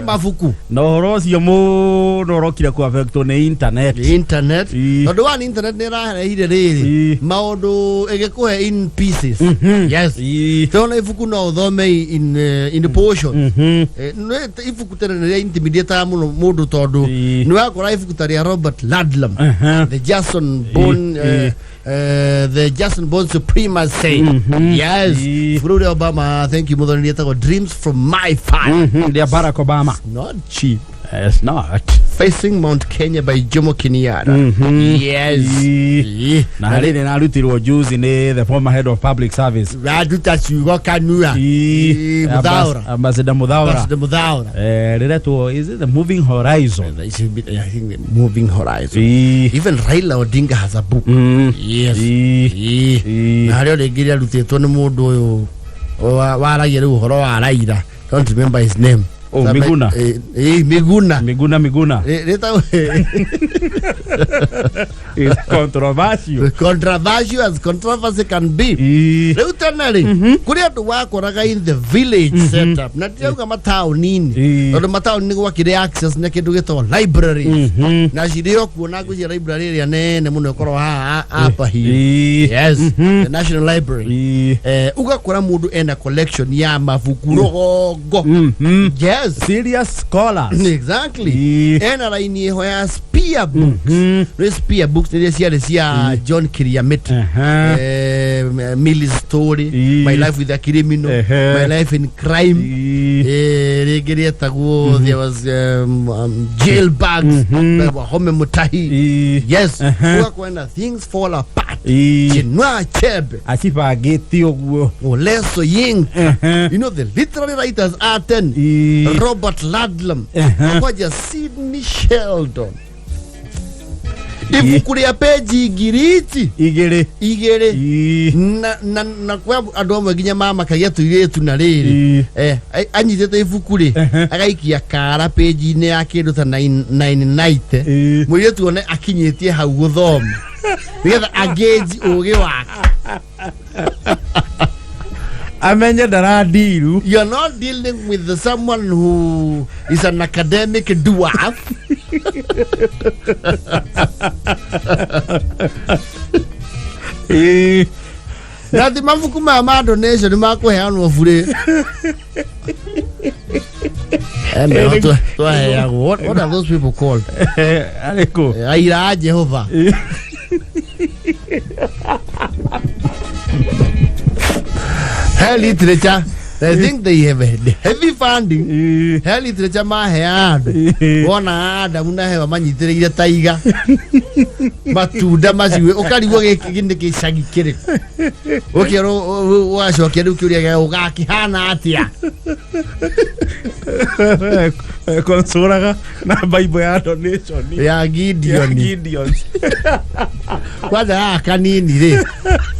mafuku no rocio muno rokire ku affect on internet tondu wa internet ni raheire riri maundu egekuhe in pieces yes tona ifuku no thome in portion no ifuku tena ni intimidate mundu tondu ni wakora ifuku tari Robert Ludlum the Jason Bone the Jason Bone Supremacy yes Fruit Obama thank you mother ni Dreams from My Fire the Barack Obama not cheap it's not Facing Mount Kenya by Jomo Kenyatta yes na halini na rutirwo juzi ni the former head of public service raduta ciugo kanua Muthaura Ambassador Muthaura riretwo is it the Moving Horizon I think the Moving Horizon even Raila Odinga has a book yes na hario regiria rutitwo ni mundu uyu waragia riu horo wa Raila don't remember his name Miguna Miguna it's controversial as controversy can be leutanari kuri andu wakoraga in the village setup na tiauga mataunini tondu mataunini gwakire access na kindu gitwa library na cirio kuona gũcia library ya nene muno korwo hapa hi yes the National Library ugakora mundu ena collection ya mabuku rogongo yes serious scholars exactly ena raini ho ya spear books spear books ni cia John Kiriamit Millie's story My Life with a Criminal My Life in Crime regerietagwo there was jail bags home mutahi yes ugakwenda things fall apart chinwa chebe asibageti ogwo oleso ying you know the literary writers are 10 Robert Ludlum kwaja Sidney Sheldon ibuku ya peji igere na kwa andu amwe nginya mama kagia tuiretu na riri anyitete ibuku ri agaikia kara peji ine ya kindu ta 990 muiretu one akinyitie hau guthoma nigetha ageji ugi wake amenye daradiru you're not dealing with someone who is an academic dwarf Nati mafuku ma donation makuheanwo bure. What are those people called? Aleko. Aira Jehovah. Hell literature. I think they have heavy funding. Hell literature mahead. Wona ada munahewa manyitire taiga. Matuda maziwe okariwo gikinde kicagi kire. Okero wacokia riu kiuria ugakihana atia. Konsoraga na Bible ya donation ya Gideon. Kwanza kanini ri.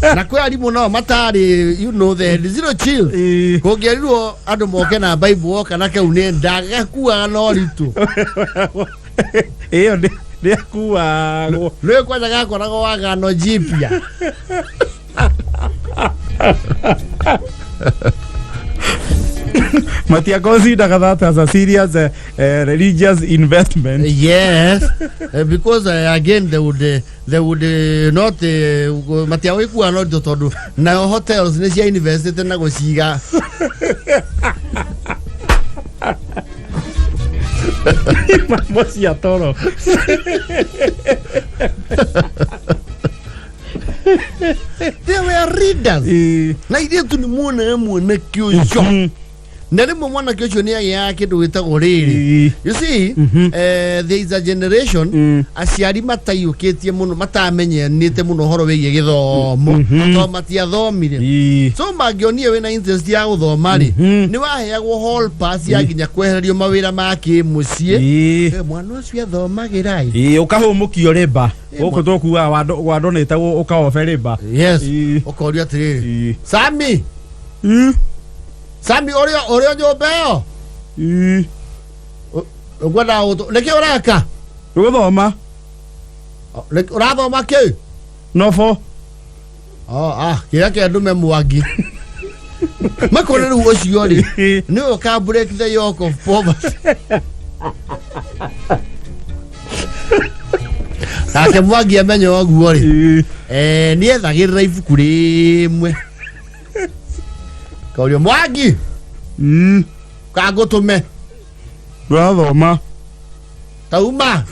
Na kwa alimu no matari the zero chill. Kogerirwo andu moke na Bible kana ke unenda gakuaga no ritu. Iyo ndi akuaga. Lwe kwanza gakorago waga no jipya. Matia consider that as a serious religious investment. Yes, because again they would not Matia weku not todu na hotels ne cia invested na go ciga. Mosi ya toro. They were readers. Na ile tu ni muona kyo. Nere mwana kyo ni yake ndo witagwo riri. You see, there is a generation aciari matayukitie muno matamenyenite muno horo wigie githomo. To matiathomire. So magionie we na interest ya guthoma ri. Ni waheagwo hall pass ya ginya kwehererio mawira make mucie. Mwana ucio athomagirai. Ukahumukio riba. Uko tokuwa wadonete ukaofe riba. Yes. Ukoria atiriri. Sami. Sami orio jobeo. Ugwada auto. Leki oraka. Ugothoma. Leki urathoma kiu. Nofo. Kira ke andu memwagi. Makore ru ocio ri. Ni oka break the yoke of poverty. Ake mwagi amenyo oguo ri. Ni ethagirira ibuku rimwe. Kaurio mwagi. Kagotume. Rathoma. Tauma.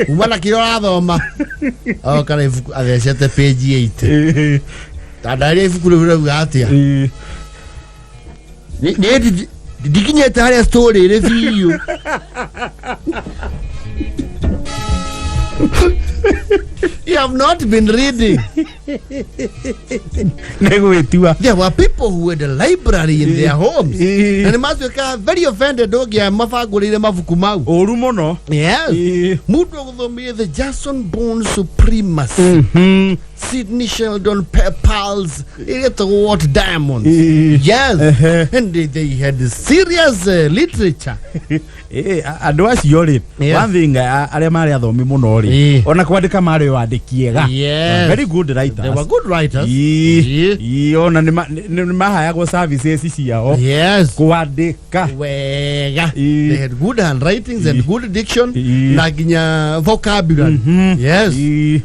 Umana kiro rathoma. Kana ibuku athecete page 8. Tandari ibuku riu atia. Ni dikinyete haria story ri biu. You have not been reading. There were people who had a library in their homes. And the master very offended dog ya mafagulire mafuku mau. Oru mono. Yes. Mudo guthomi the Jason Bone Supremacy. Sidney Sheldon Pals. What Diamond. Yes. And they had serious literature. Adwas yori. One thing aria mari athomi muno ri. Ona kwandika mari wandikiega. Yes. Very good writers. They were good writers. Ona ni mahayagwo services ciao. Yes. Kwandika. Wega. They had good handwritings and good diction. Na ginya vocabulary. Yes.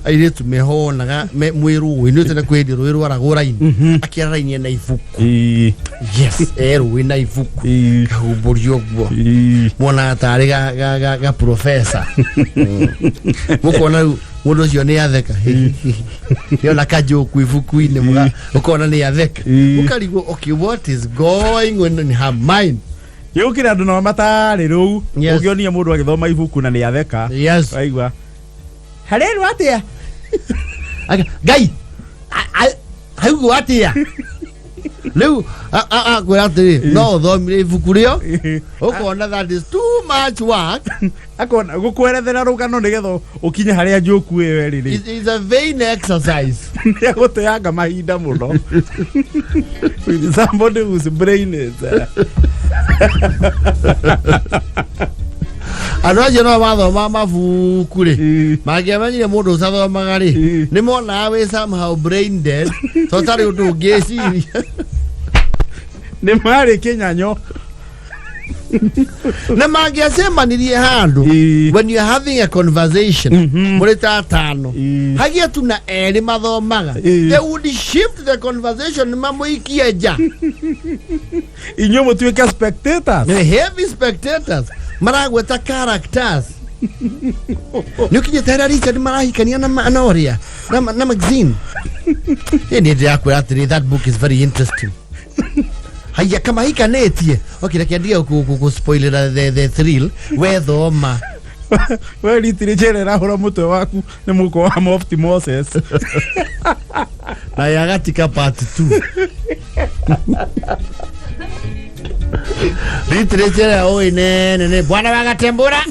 Aire tu mehona mwiru winu tena kwedi ruiru araguraini. Akiraini na ifuku. Yes. Wina ifuku. Kahuborio gwo. Mwana atari ga professor. Mukona mundu cio ni atheka. Yo nakajo ku ifuku-ini muga ukona ni atheka. Ukarigwo okay, what is going on in her mind? Yukira andu no matari ru. Ukionia mundu agithoma ibuku na ni atheka. Yes. Aigwa. Haleru atia. Gai. Haugo atia. Leu gwatiri no thomire ibuku rio ukona that is too much work akona gukwerethera rugano nigetho ukinye haria njuku ewe riri is a vain exercise ya guteanga mahinda muno somebody whose brain is Anoje no mathoma mabuku ri magiamenyire mundu ucathomaga ri ni mona we somehow brain dead so tari undu ngeciria ni mari kinyanyo Na mangiasema nilie handu when you are having a conversation murita tano hagia tuna eri mathomaga they would shift the conversation mambo ikieja inyo mutuike spectators heavy spectators maragweta characters nukinyetera Richard marahikania na manoria na magazine ni ndia kwatiri that book is very interesting. Haya kama hikanetie okay nakiandia ku spoiler the thrill we thoma we literature rahura mutwe waku ni muko wa Mofti Moses na yagatika part 2 literature oi ne bwana wagatembura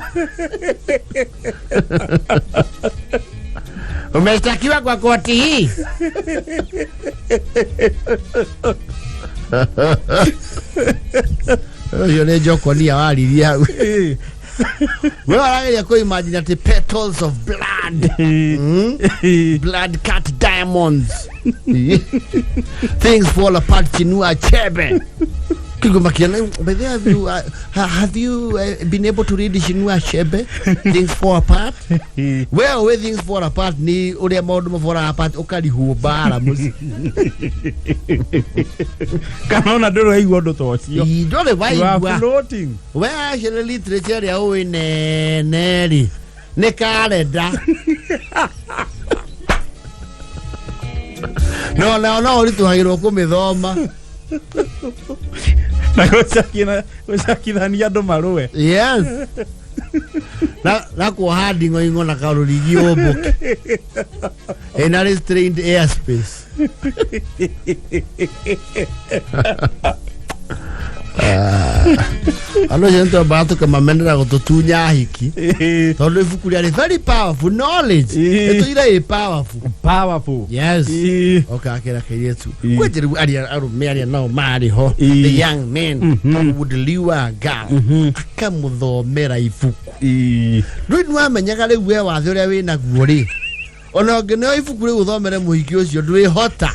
umeshtakiwa kwa koti hii yo ne joko ni awali ya we warageria ko imagine the petals of blood blood cut diamonds things fall apart Chinua Achebe by the have you been able to read Chinua Achebe things fall apart where things fall apart ni ule maundu fall apart ukali hubara muzi kana ona ndoro igwo ndo tocio ndore waigwa floating we actually literature ya o neri ne kalenda no uritu hagirwo kumithoma na gocakithania andu marue yes na kwa hadi ngoingo na karurigi oboke in a restrained airspace ano jento bato kama mendera gotutunya hiki tondu ibuku ria very powerful knowledge eto ira powerful yes okay akira keyetu kweteru arume aria no mari ho the young men would liwa ga akamuthomera ibuku ndu amenyaga riu we wathe uria wina guo ri ona ngene ibuku riu uthomere muhiki ucio ndwi hota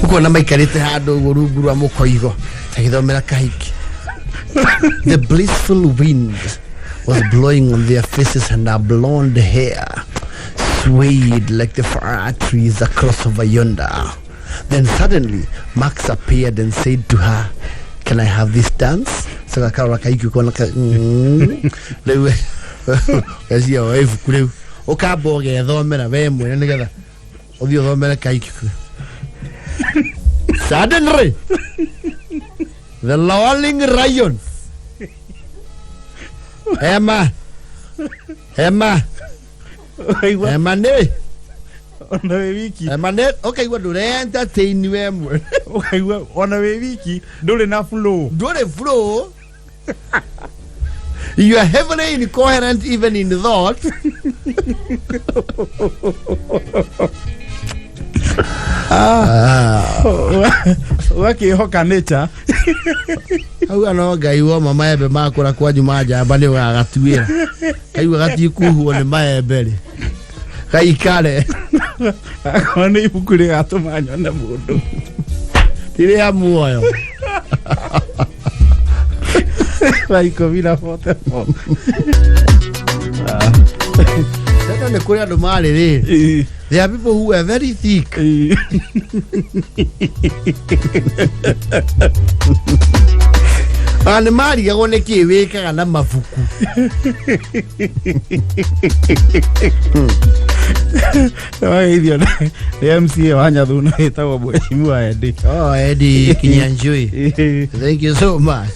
uko na maikarite hando rungu rwa mukoigo tagithomera kahiki the blissful wind was blowing on their faces and their blonde hair swayed like the fir trees across over yonder. Then suddenly Max appeared and said to her, "Can I have this dance?" So kakara kahiki kona lewe kasi ya wife kule okaboge thomera we mwe nigetha othio thomera kahiki. Suddenly, the lolling lions. Emma, ne. Ona we wiki. Emma ne. Okay, what do they entertain you? Okay, ona we wiki. Dole na flow. You are heavily incoherent even in thought. Waki hoka nature au ano ngai wo mama ebe makura kwa jumaja bali wa gatuira kai wa gati kuhu ne maembe ri kai kare akone ibukure gatumanyo na mundu tire amuoyo Like vila foto. Sasa ne kuri andu mari ri. There are people who are very thick. Ane mari yago ne kiweka na mafuku. Hivyo ni MCA wanya dhuna itawa mheshimiwa Eddie. Oh, Eddie Kinyanjui. Thank you so much.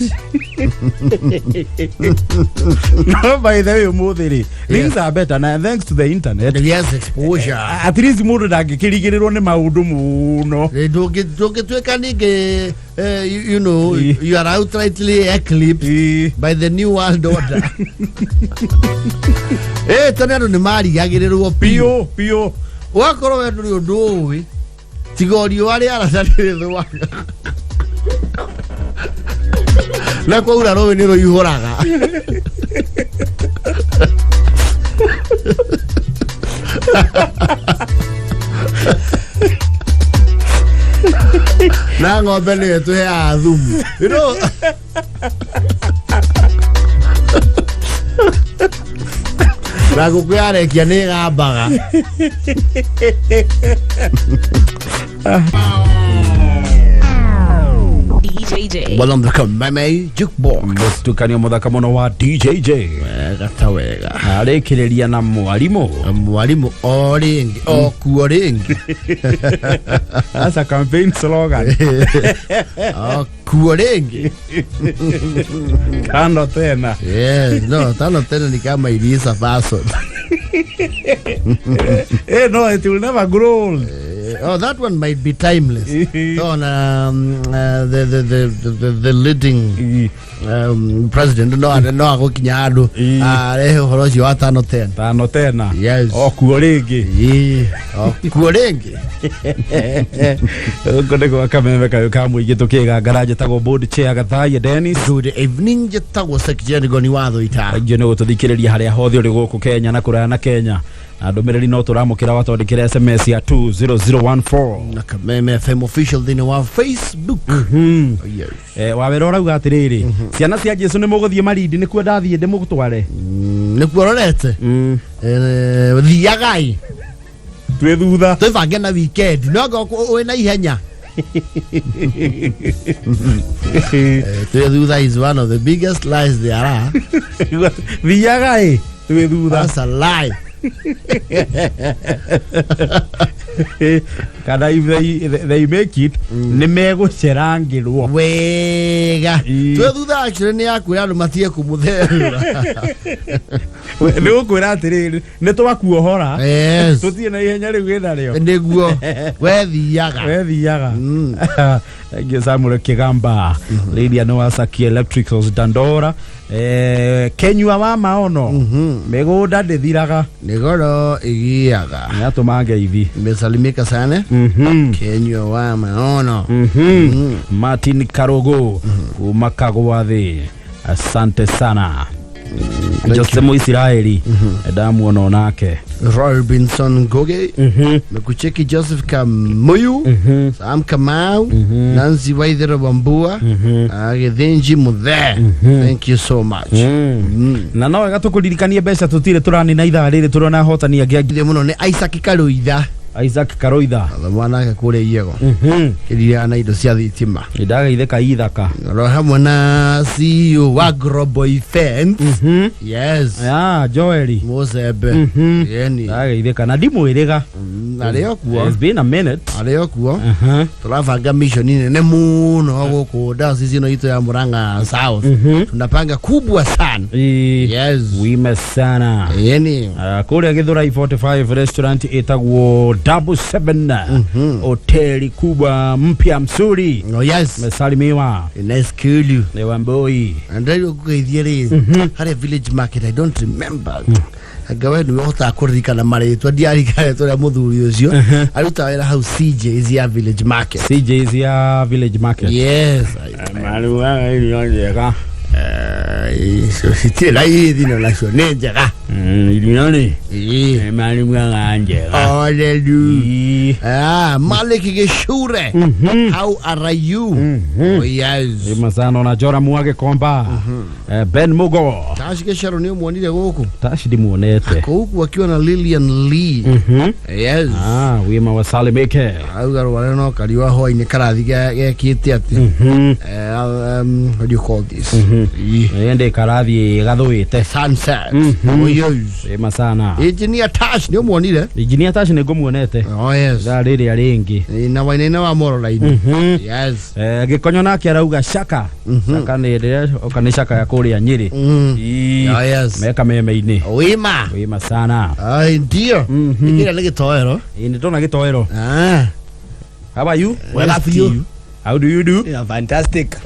No, by the way, Moderi, things are better now thanks to the internet. Yes, exposure. At least mundu ndangikirigiriro ni maundu muno. Don't tweka nige you know, you are outrightly eclipsed by the new world order. Tanero ni mari yagirirwo pio. Wakoro wendu ni undu wi. Tigorio wari arasanire thwaga. Na kwa ura rowe niro ihoraga. Na na ng'ombe nĩ ĩtũheaga thumu, you know. Na ngũkũ yarekia nĩ ĩgambaga. DJJ. Well, on the Kameme Jukebox. Mũtukania mũthaka mũno wa DJJ. Wega ta wega. Arĩkĩrĩria na mwarimu. Mwarimu o rĩngĩ, o kuo rĩngĩ. That's a campaign slogan. O kuo rĩngĩ. Kando tena. Yes, no, tano tena ni kama Elisa Fason. Hey, no, it will never grow old. Oh, that one might be timeless. So, the leading president, no, ako kinyado. Horo si wa tano tena. Tano tena. Yes. O kuorengi. O kuorengi. Kone kwa Kameme kayo kamwe Kwigangara jetagwo board chair Gathai Dennis. Good evening, jetagwo secretary goni watho ita. Ngene gututhikiriria haria hothe uri guku Kenya na kuraya na Kenya. Na ndumiriri no turamukira watwandikira SMS ya 20014 na Kameme FM official thini wa Facebook. Yes. Wawera urauga atiriri ciana cia Jesu ni muguthie marindi ni kuo ndathie ndi mugutware ni kuororete thiagai twi thutha twibange na weekend no ngo wina ihenya. Twi thutha is one of the biggest lies there are. Thiagai twi thutha. That's a lie. Kada if they make it ni megucerangirwo wega twe thutha actually ni yakwira andu matie kumutherura ni gukwira atiriri ni twakuohora. Yes, tutie na ihenya riu githa rio niguo wethiaga Thank Samuel Kigamba. Lydia Noasaki Electricals Dandora. Kenyua wa maono. Megunda ndithiraga. Nigoro igiaga. Natumange hivi. Mesalimika sana. Kenyua wa maono. Martin Karogo. Kumakagwa thi. Asante sana. Jose Israeli. Damu nake. Robinson Goge. Mekucheki Joseph Kamuyu. Sam Kamau. Nancy Waithera Wambua. Agithinji Muthe. Thank you so much. Na no wega tukuririkanie mbeca tutire turani na ithaa riri turona hotani angi muno ni Isaac Karuitha. Isaac Karuitha. Mwana ka kure yego. Kiria na indo cia thitima. Ndageitheka ithaka. Ro hamwe na CEO wa Global Events. Yes. Joeli. Mozebe. Yeni. Ndageitheka na ndimwiriga. Ario kuo. It's been a minute. Ario kuo. Turabanga mission nene muno guku dance ino ito ya Murang'a South. Tunapanga kubwa sana. Yes. Wime sana. Yeni. Kule Githurai 45 restaurant itagwo 77 hoteli kubwa mpya msuri. Oh yes. Mesalimiwa. Nice cool you. Ne wamboi. Andayo kuithire. Hare village market I don't remember. Agawe ni hota kurika na mare twa diarika twa muthuri ucio. Aruta wera how CJ is ya village market. CJ is ya village market. Yes. Maluwa ili njega. So sitira hivi na lashone njega. Ilioni. Maluwa njega. Hallelujah. Malik Geshure. How are you? Oh yes. Masano na Jora Muage Komba. Ben Mugo. Tashi Gesharo ni muonile guku. Tashi dimuonete. Huku wakiwa na Lillian Lee. Yes. Wima wasalimike. Augaro wareno kaliwa hoi ni karathi gekite ati. What do you call this? Ende karathi gathuite. Sunset. Oh yes. Wima sana. Engineer Tash ni muonile. Engineer Tash ni ngumuonete. Oh yes. Riri aringi. Na wainena wa moro line. Yes. Gikonyo nake arauga shaka. Shaka ni ndire okani shaka ya kuria Nyeri. Oh yes. Meka meme-ini. Wima sana. Ai ndio. Ikira ni gitoero. Ni tona gitoero. How are you? Well for you. How do you do? Yeah, fantastic.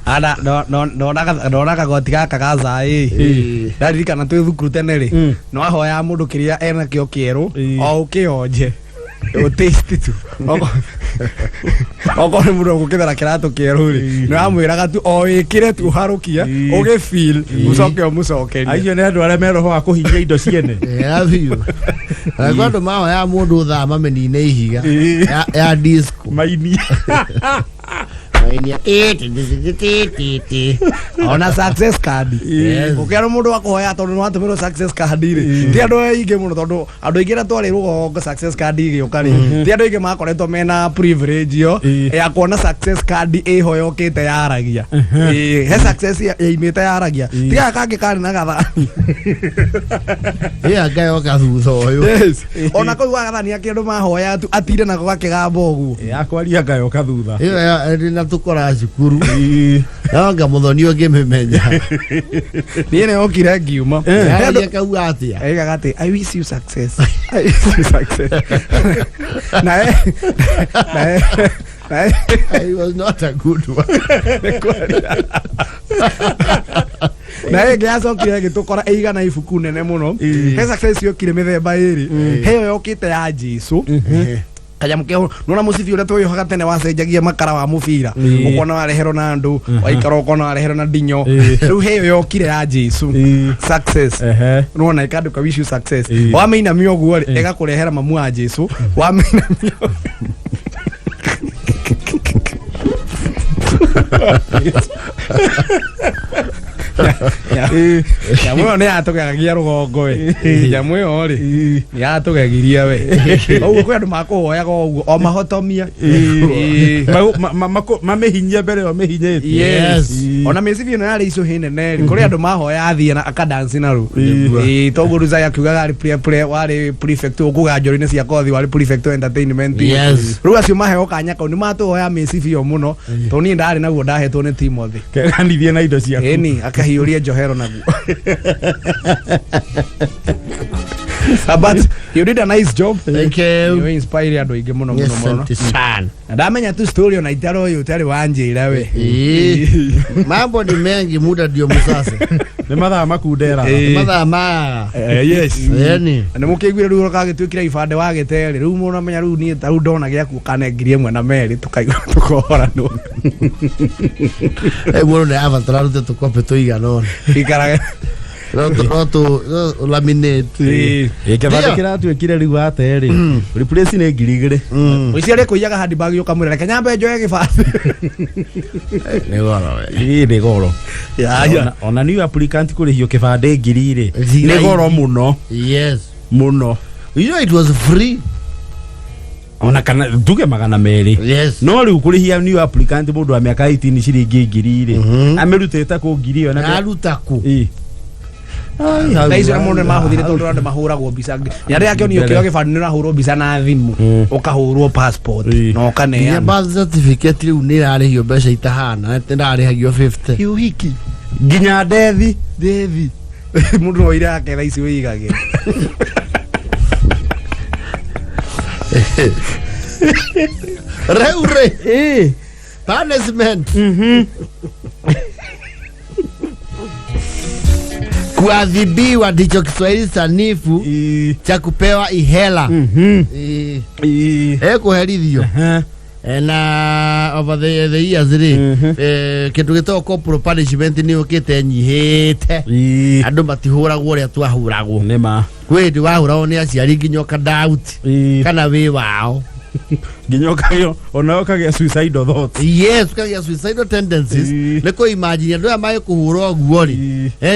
Ana no kagotika kagaza ndarikana twi thukuru tene ri no ahoya mundu kiria ena kio kieru o ukionje o taste tu okore mudo gukithera kirato kieru ri no amwiraga tu o ikire tu harukia uge feel ucoke umucokeria ayo ne andu are meroho akuhinyia indo ciene biu kwando maho ya mundu thama menine ihiga ya disco maini ona success card ukero mundu wakuhoya tondu no atumiro success card ri ti andu aingi muno tondu andu aingi twari rugongo success card giukari ti andu aingi makoretwo mena privilege yo ya kuona success card ihoyokite yaragia he success ya imite yaragia ti akangi kari na gatha gayo gathutho uyu ona kau wagathani akindu mahoya tu atire na gakigamba uguo yakwaria gayo kathutha na tukora cukuru anga muthoni ngimemenya niene okire ngiuma ya kau atia gati I wish you success I wish you success I was not a good one na ngiacokire gitukora eigana ibuku nene muno he success yokire mithemba iri heyo yokite ya Jesu kaya mkeo nona musithi ule toyo hakatene wacenjagia makara wa mubira ukona warehero na andu waikara ukona warehero na dinyo riu heyo yokire ya Jesu success nona ikandu ka wish you success wameina miogu ri ega kurehera mamu wa Jesu wameina miogu ya mwe ne atokagia rugongo we ya mwe ori ya atokagiria we oguo kwe andu makuhoya oguo o mahotomia mamehinyia mbere o mehinyete yes ona mecibi no yari icio hinene kuri andu mahoya athie na akadansi na ru toguruza yakiugaga ari pre wari prefect okuga njori-ini cia kothi wari prefect entertainment ru acio maheo kanya kau ni matuhoya mecibi o muno to ni ndari naguo ndahetwo ni Timothy keganithie na indo ciaku eni akahiuria Johero naguo but you did a nice job. Thank you. You inspire andu aingi muno muno muno. Ndamenya tu story ona itaro uyu tari wanjira we. Mambo ni mengi, muda ndio musasa. Ni mathaa makundera. Mathaa ma. Yes. Yani. Na mukigwira ru kagitwikira ibande wa giteri ru muno menya ru ni taru ndona giaku kanengirie mwe na meri tukaigwa tukohora no. Muno ne avatara rute tukope tuigana. Ikaraga Roto laminate ikebande kiratu ekire riu ateri replace ne ngirigire uciare kuiyaga handi bag yokamurira kanyambe njoye gibasi ne goro we ne goro ya ona new applicant kurihio kibande ngirire ne goro muno yes muno you know it was free ona kana duge magana meri yes no riu kurihia new applicant mundu wa miaka 18 ciringi ngirire amerutete ku ngiri ona aruta ku na icio mundu mahuthire tondu andu mahuragwo mbica nyari yake ni ukio gibandi ni rahurwo mbica na thimu ukahurwo passport no kane ya birth certificate riu ni rarihio mbeca itahana ndarihagio 50 yuhiki nginya dethi mundu no ira yake thaici wigage reure punishment kuadhibiwa ndicho Kiswahili sanifu cha kupewa ihela kuherithio na over the years kindu gitwa corporal punishment ni ukite nyihite andu matihuragwo uria twahuragwo nima kwindi wahuragwo ni aciari nginyoka doubt kana wi wao ginyoka ona okagia suicidal thoughts yes kagia suicidal tendencies ne ko imagine andu amaye kuhurwo guori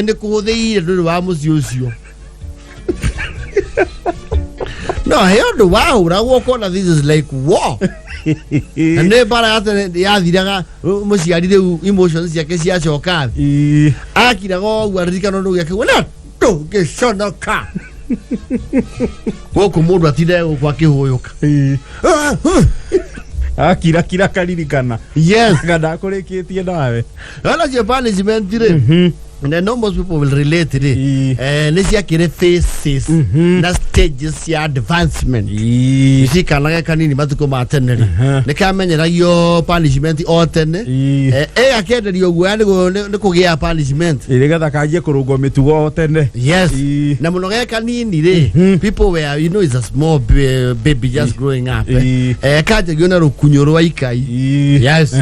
ni kuhuthiire ndu wa muci ucio no heyo wahuragwo kona this is like war ande bara yathiraga muciari riu emotions ciake ciacoka akiraga ugu aririkana ndu yake wona ndu giconoka woku mundu atinde kwa kihuyuka kira karirikana yes ganda kurikitie nawe ala je punishment ri and I know most people will relate to it. Let's see faces, na stages ya advancement. You see, kanaga kanini matuko maternity. Ne kamenya na yo punishment otene. Akenda yo gwani go ne kugia punishment. Ilega kaje kurugo mitugo otene. Yes. Na munoga kanini re. People were, you know, it's a small baby just growing up. Kaje gona ro kunyoro wa ikai. Yes.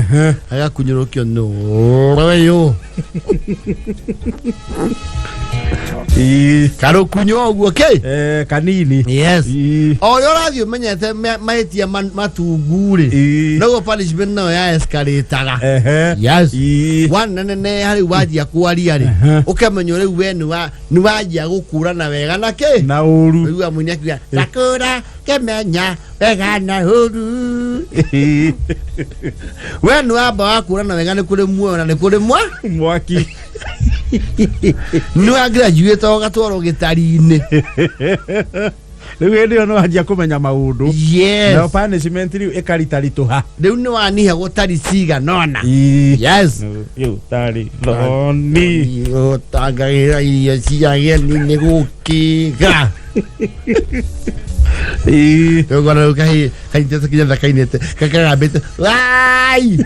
Aga kunyoro kyo no. Yo. Karo kunyo okay kanini yes yo radio menyete maiti ya matugure no punishment no ya escalator yes one nene hari waji ya kuari ari ukamenyore we ni waji ya gukura na wega nake na uru uwa munyakira takura kemenya wega na uru we no aba akura na wega ne kule muo na ne kule mwaki no graduate ogatwaro gitari-ine riu ndio no hajia kumenya maundu yes na punishment riu ikaritarituha riu ni waniha gutari ciga nona yes yu tari loni otangagira iria ciageni ni gukiga yo gora kai tete kinya kainete kakagambite wai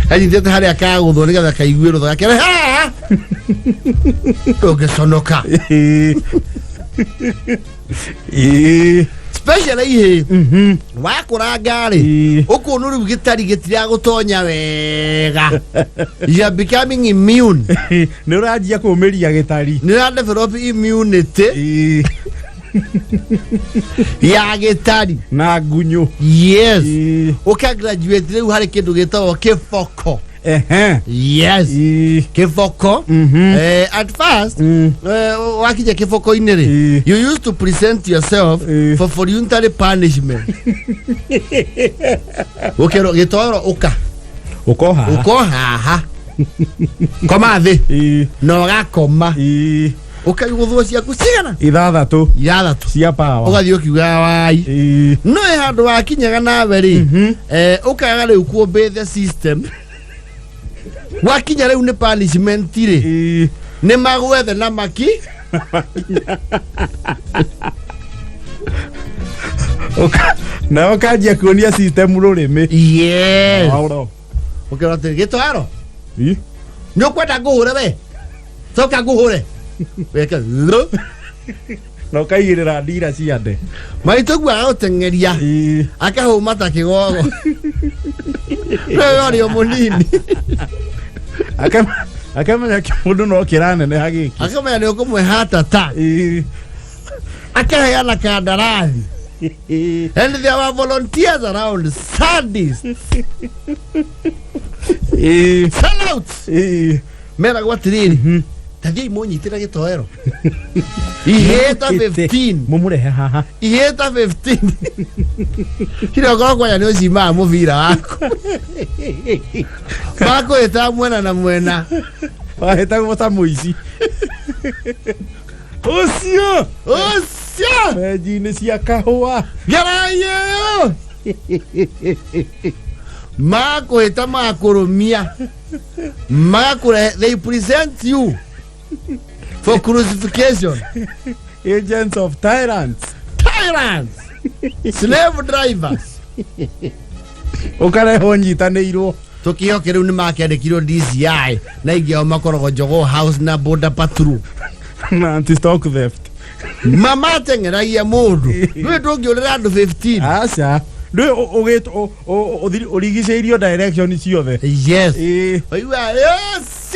Kaji tete hari akaguthwo nigetha kaiguiro gake ha ugiconoka especially wakura ngari ukunu riu gitari gitira gutonya wega you are becoming immune ni urajia kumiria gitari ni ra develop immunity ya gitari na gunyo yes ukagraduate riu hari kindu gitawo kifoko yes kifoko at first wakija kifoko inere you used to present yourself for voluntary punishment ukero gitoro ukoha koma thi no gakoma ukayuguthwo ciaku cigana ithathatu cia power ugathi ukiuga wai no handu wakinyaga nawe ri ukaga riu kuombe the system wakinya riu ni punishment ri ni magwethe na maki na ukajia kuonia system rurimi yes ukira gitwaro no kwenda nguhure we soka nguhure weka no kairira ndira ciande maitugwa gautengeria akahuma ta kigogo no munini akamenya kimundu no kirane hagiki akamenya ni ukumwe hata ta akahayana kandarathi and there were volunteers around Sundays sellouts mera gwatiriri tathii munyitira gitoero iheta 15 mumurehe haha iheta 15 kira goroko ya nyozi ma muvira wako bako eta mwena na mwena waheta gota muici ucio mejini cia kahua garayo mako eta makurumia makure they present you for crucifixion agents of tyrants slave drivers ukareho nyitanĩirwo tukioke riu ni makiandikirwo DCI na ingio makorogo Jogo House na border patrol na anti stock theft mama tengeragia mundu ndu ndungiurira andu 15 aca ndu ugito urigiceirio direction ciothe yes oiwa yes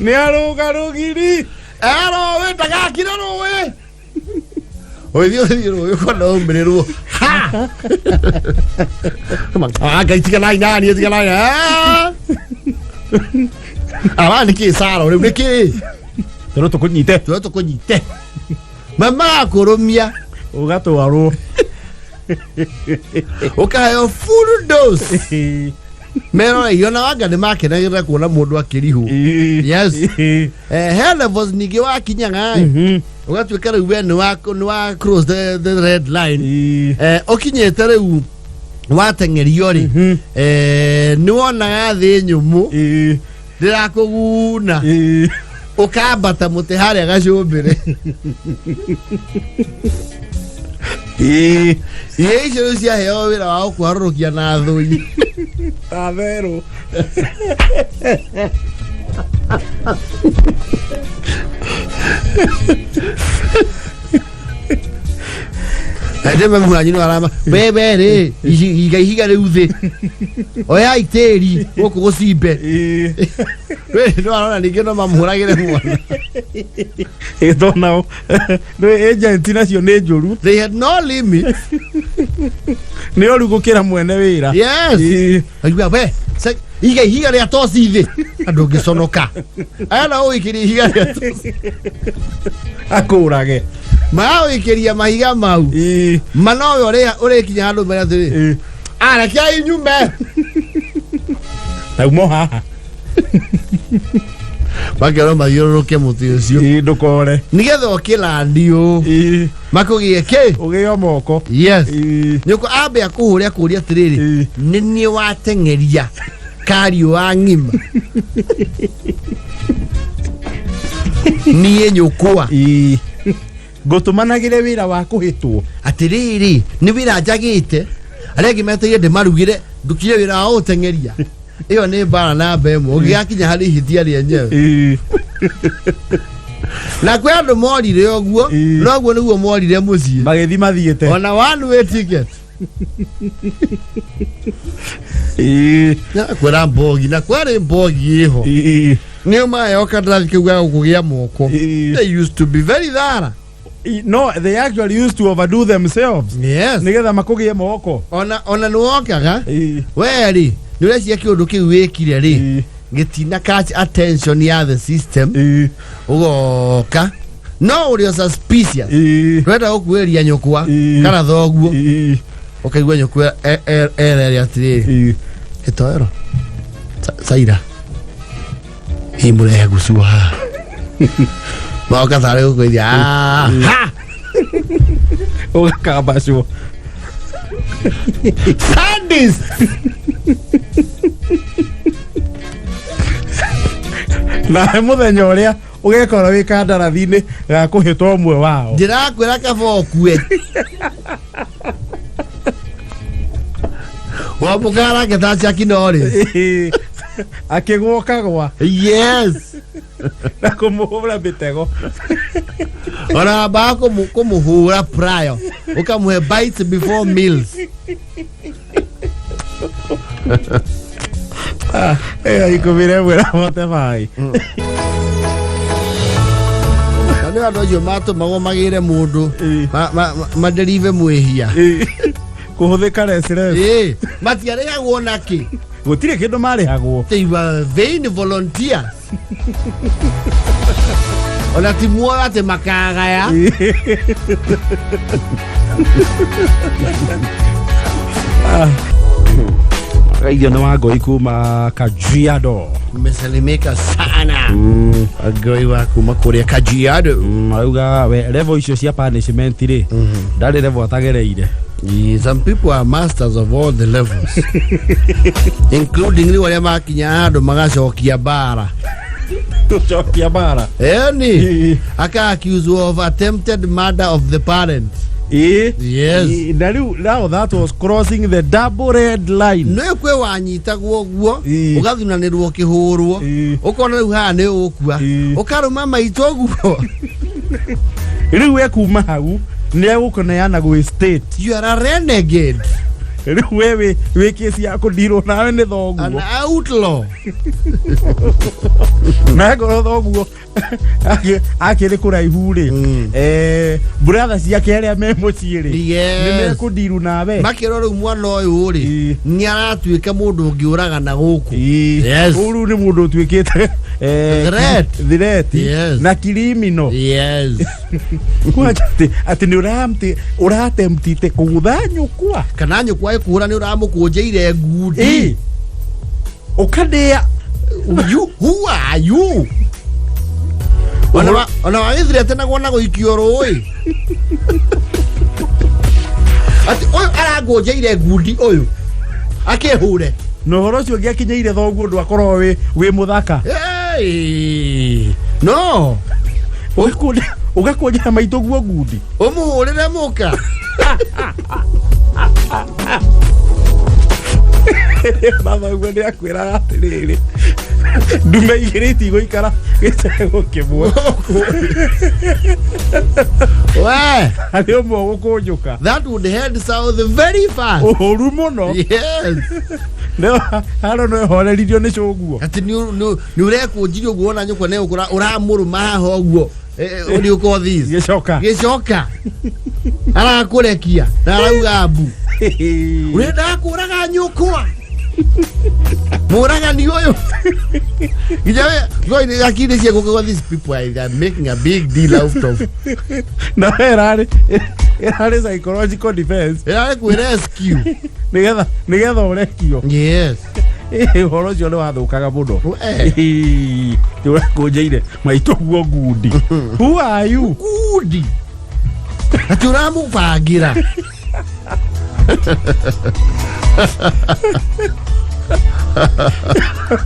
ni arugarugiri aro we ndagakira ruwe oithio ruwe kono umbirirwo ha gaitika nani abandi kisara uri niki tukunyite mama kurumia ugatwarwo ukayo full dose mero yona waga ni makenagira kuona mundu akirihu yes hell levels nigi wakinya ngai ugatwikara we ni wa cross the red line okinyete riu watengerio ri ni wona thi nyumu ndirakuguna ukambata muti haria gacumbire icio cia heo wira wa kwarũkia na thũi Avero. Ndeme mwanyu arama bebe ri iga riu thi oya iteri guku gucimbe we no arona ninge no mamuragire mwana Don't no agent nacio nĩ njũru. they had no limit. Nĩ oru gũkĩra mwene wĩra. Yes. Agua we iga ria toci thi andu ngiconoka ana uikiria iga ria toci Akũrage. ma uikiria mahiga mau manowe uri kinya handu mbere athiri ara kia inyume Taumo haha. bakero mathiũrũrũke mũtĩ ũcio Ndũkore. nigetha ũkĩlandio makugie ki Ũgĩo moko. yes nĩũko ambe akũhũrĩa kũria atĩrĩrĩ nĩ niĩ watengeria kariũ wa ng'ima niĩ nyũkwa Ngũtũmanagĩre wĩra wa kũhĩtwo. atĩrĩrĩ nĩ wĩra njagĩte arĩa angĩ meteire ndĩmarugĩre ndukire wĩra wa gũtengeria iyo nĩ mbara namba ĩmwe ũgĩgakinya harĩ ihĩtia rĩenyewe na kwĩ andũ morire ũguo noguo nĩguo morire mũciĩ Magĩthi mathiĩte. ona one way ticket na kwĩra mbogi na kwarĩ mbogi ĩho nĩo maheo kandarathi kĩu ga gũkũgĩa moko. They used to be very thorough. No, they actually used to overdo themselves. Yes. Nigetha makũgie moko. Ona nĩwokaga weri nĩũreciria kĩũndũ kĩu wĩkire rĩ gĩtina catch attention ya the system ũgoka no ũrĩo suspicious twenda gũkuĩria nyũkwa kana thoguo ũkaigua nyũkwa erere atĩrĩrĩ ĩtoero Saira hii mũrehe gucua haha maoka thare gũkũithia ha Ũgakambacwo. Sadist. Na mũthenya ũrĩa ũgekora wĩ kandarathi-inĩ ga kũhĩtwo ũmwe wao. Ndĩrakwĩra kaba ũkue wamũkara ngetacia kinorĩ Akĩgũkagwa yes na kũmũhũra mĩtego. ona baa kũmũhũra prior ũkamũhe bites before meals. Ikũmire mwĩra mote mai. Na nĩ andũ acio matũmagwo magĩre mũndũ maderive mwĩhia Kũhũthĩka restaurant. matiarĩhagwo nakĩ Gũtirĩ kĩndũ marĩhagwo. they were vain volunteers. Ona timuoyo atĩ makagaya Irio nĩ Wangũi kuma Kajiado. umesalimika sana Wangũi wa kuma kũrĩa Kajiado. Auga we level icio cia punishment rĩ ndarĩ level atagereire. Some people are masters of all the levels including ni wale makinya handũ magacokia bara. Chokia bara. Any aka accused of attempted murder of the parent. Yes. Now that was crossing the double red line. No kwe wanyitagwo guo ugathunanirwo kihurwo ukona riu ha ni ukua ukaruma maito guo riu we kuma hau ni egũkũneana gwĩ state. You are a renegade. Riu wewe wĩ kesi ya kũndirwo nawe nĩ thoguo. An outlaw. Na ngoro thoguo akĩrĩ kũraihu rĩ brother ciake arĩa me mũciĩ rĩ nĩ mekũndiru nawe. Makĩrwo rĩu mwana ũyũ rĩ nĩ aratuĩka mũndũ ũngĩũraga na gũkũ. Yes. Ũru nĩ mũndũ ũtuĩkĩte threat na criminal. Yes. Atĩ nĩ ũratemptite kũgũtha nyũkwa kana nyũkwa ĩkũra nĩ ũramũkũnjĩire ngundi ũkandĩa. Who are you? Ona wagĩthire atenagwo na gũikio rũĩ atĩ ũyũ arangũnjĩire ngundi ũyũ Akehure. No horo cio ngiakinyeire thoguo ndu akorwo wi muthaka. No. Ugakuonjera maitå guo ngundi. Umuhurire muka. Mama guo nä akwä atä rä rä ndume igä rä tigå ikara gä cegå kä mwe arä å mwe gå kå njå ka. That would head south very fast. Å ru må no. Haro no horeririo nä cå guo ati nä å rekå njirio guo na nyå ne å ramå rå ma haha å guo å rä å ko gä coka arakå rekia na arauga mbu å renda kå raga nyå kwa må ragani å yå nginya gakinä cia gå these people are making a big deal out of na erarä psychological defense erarä kwä rescue nä getha å rekio. Yes. Horo cio nä wathå kaga må no nä å rekå njeire maitå guo ngundi. Who are you? Ngundi atä å ramå bangä ra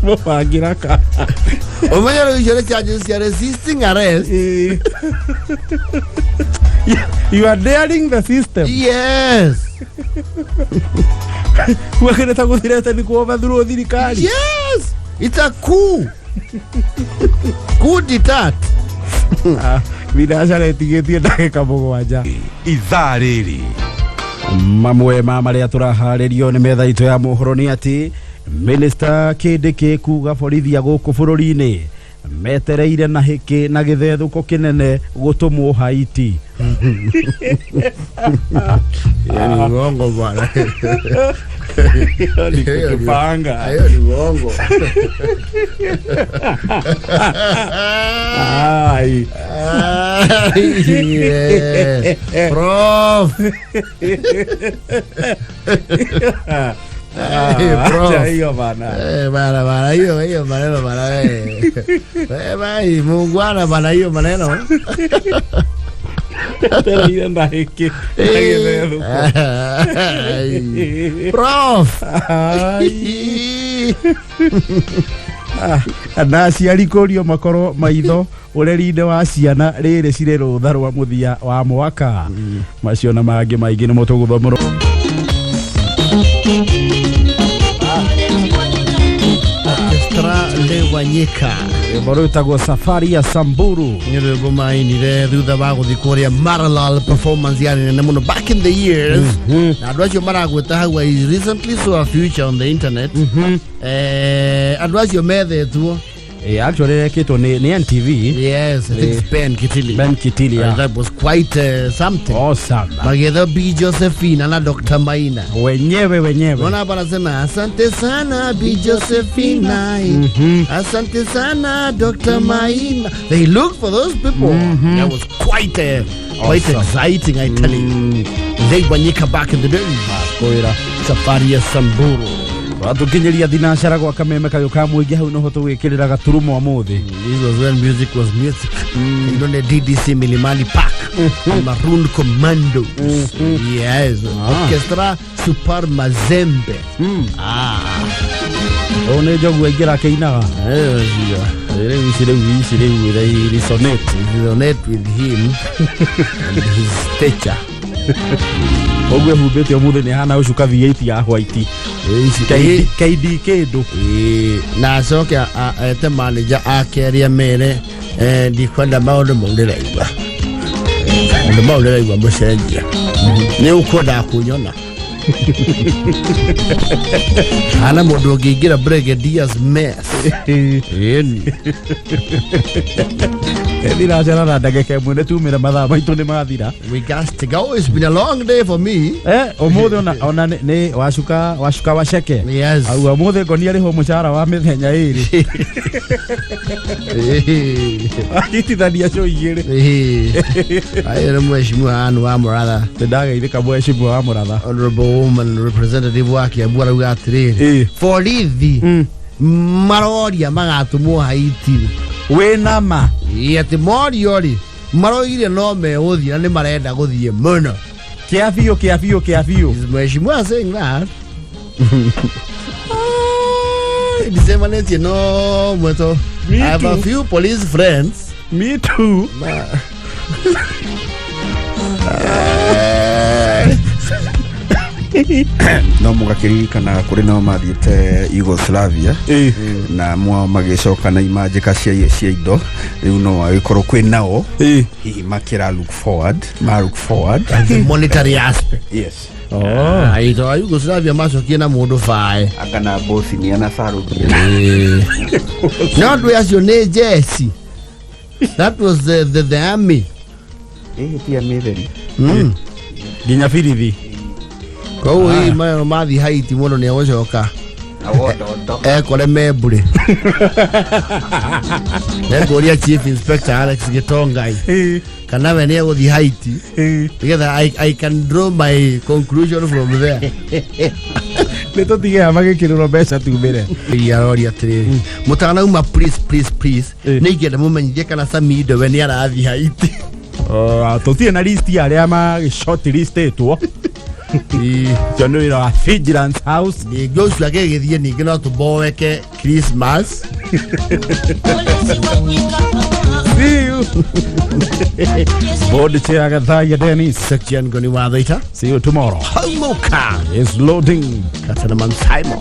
må bangä ra ka å menya rä icio nä charges cia resisting arrest. You are daring the system. Yes. Wakene ta guthirete ni kuomba thuru thirikari. Yes. It's a coup. Coup d'etat. Biashara itigetie ndagika mugwanja. Ithaa rĩrĩ mamwe ma maria turaharirio ni metha itu ya mohoro ni ati Minister Kindiki kuga borithi guku bururi-ini metereire na hiki na githethuko kinene gutumwo Haiti. Yani uongo bwana. Ni kupanga. Hayo ni uongo. Ai. Prof. Prof. Hiyo bana. Bana hiyo maneno bana. Bye Mungwana bana hiyo maneno. Tera ile ndahiki. Prof. Anasi alikorio makoro maitho urerinde wa ciana riri cire rutha rwa muthia wa mwaka macio na mangi maingi ni mutuguthomoro Orchestra Lewanyika borutagwo safari ya Samburu nirego mainire thutha wa guthi kuria Maralal performance yani nene muno back in the years na andu acio maragweta hau I recently saw a feature on the internet andu acio methetwo actually reketwo ni NTV. Yes, I think it's Ben Kitili, yeah. That was quite something. Awesome. Magetha B Josephine na Dr. Maina wenyewe wana wanasema asante sana B Josephine, asante sana Dr. Maina. They look for those people. That was quite awesome. Exciting, I tell you. They wanyika back in the day. Koira Safari ya Samburu watukinyeria thinacara gwa kameme kayo ka muingi hau no hoto gwikirira gaturumo amuthi. This was when music was music. You know the DDC Milimani Park, Maroon Commando. Yes, Orchestra Super Mazembe. One jogu ingira keinaga they resonate with him and his stature. Ogwe hubete omuthi ni hana ucuka V8 ya white KD kindu na acoke ete manager akeria mere ndikwenda maundu mauriraigua andu mauriraigua mucenjia ni ukwenda kunyona hana mundu ungiingira Brigadier's mess thinacara na ndageke mwene tumire mathaa maitu ni mathira. We got to go. It's been a long day for me. Umuthi ona ni washuka waceke. Yes. Au umuthi ngonia riho mucara wa mithenya iri. Itithania cio igiri. Ayo mheshimiwa anu wa Muratha. Ndageithika mheshimiwa wa Muratha. Honorable woman representative wake abura uga atiriri. Borithi maroria magatumwo Haiti. Wena ma Yeti morio ri maroire no me uthi na ni marenda guthie muno. Kiafio Is mheshimiwa saying that? Disemanete no mweto. I have a few police friends. Me too. No mugakiririkana kuri no mathiete Yugoslavia na mwa magicoka na imajika cia indo riu no agikorwo kwi nao makira look forward the monetary aspect. Yes. Ito Yugoslavia macokie na mundu fae akana Bosnia na Serbia. Not where's your name, Jesse? That was the army. Tia metheri. Ginya birithi. Kwa hii mayo mathi Haiti muno ni agocoka. Kole mebure. Negoria Chief Inspector Alex Gitongai. Kana we ni agothi Haiti. Together I can draw my conclusion from there. Leto tiga magikirwo mbeca tumire. Yarori atiri. Mutana uma please. Nigenda mumenyithie kana Samido we ni arathi Haiti. Tutie na list ya aria ma short list etwo. Jono vigilance house. Ni Joshua gethie ningi no tuboeke Christmas. See you. Board chair Gathaya Dennis. Section goni wa theta. See you tomorrow. Homoka is loading. Katana man Simon.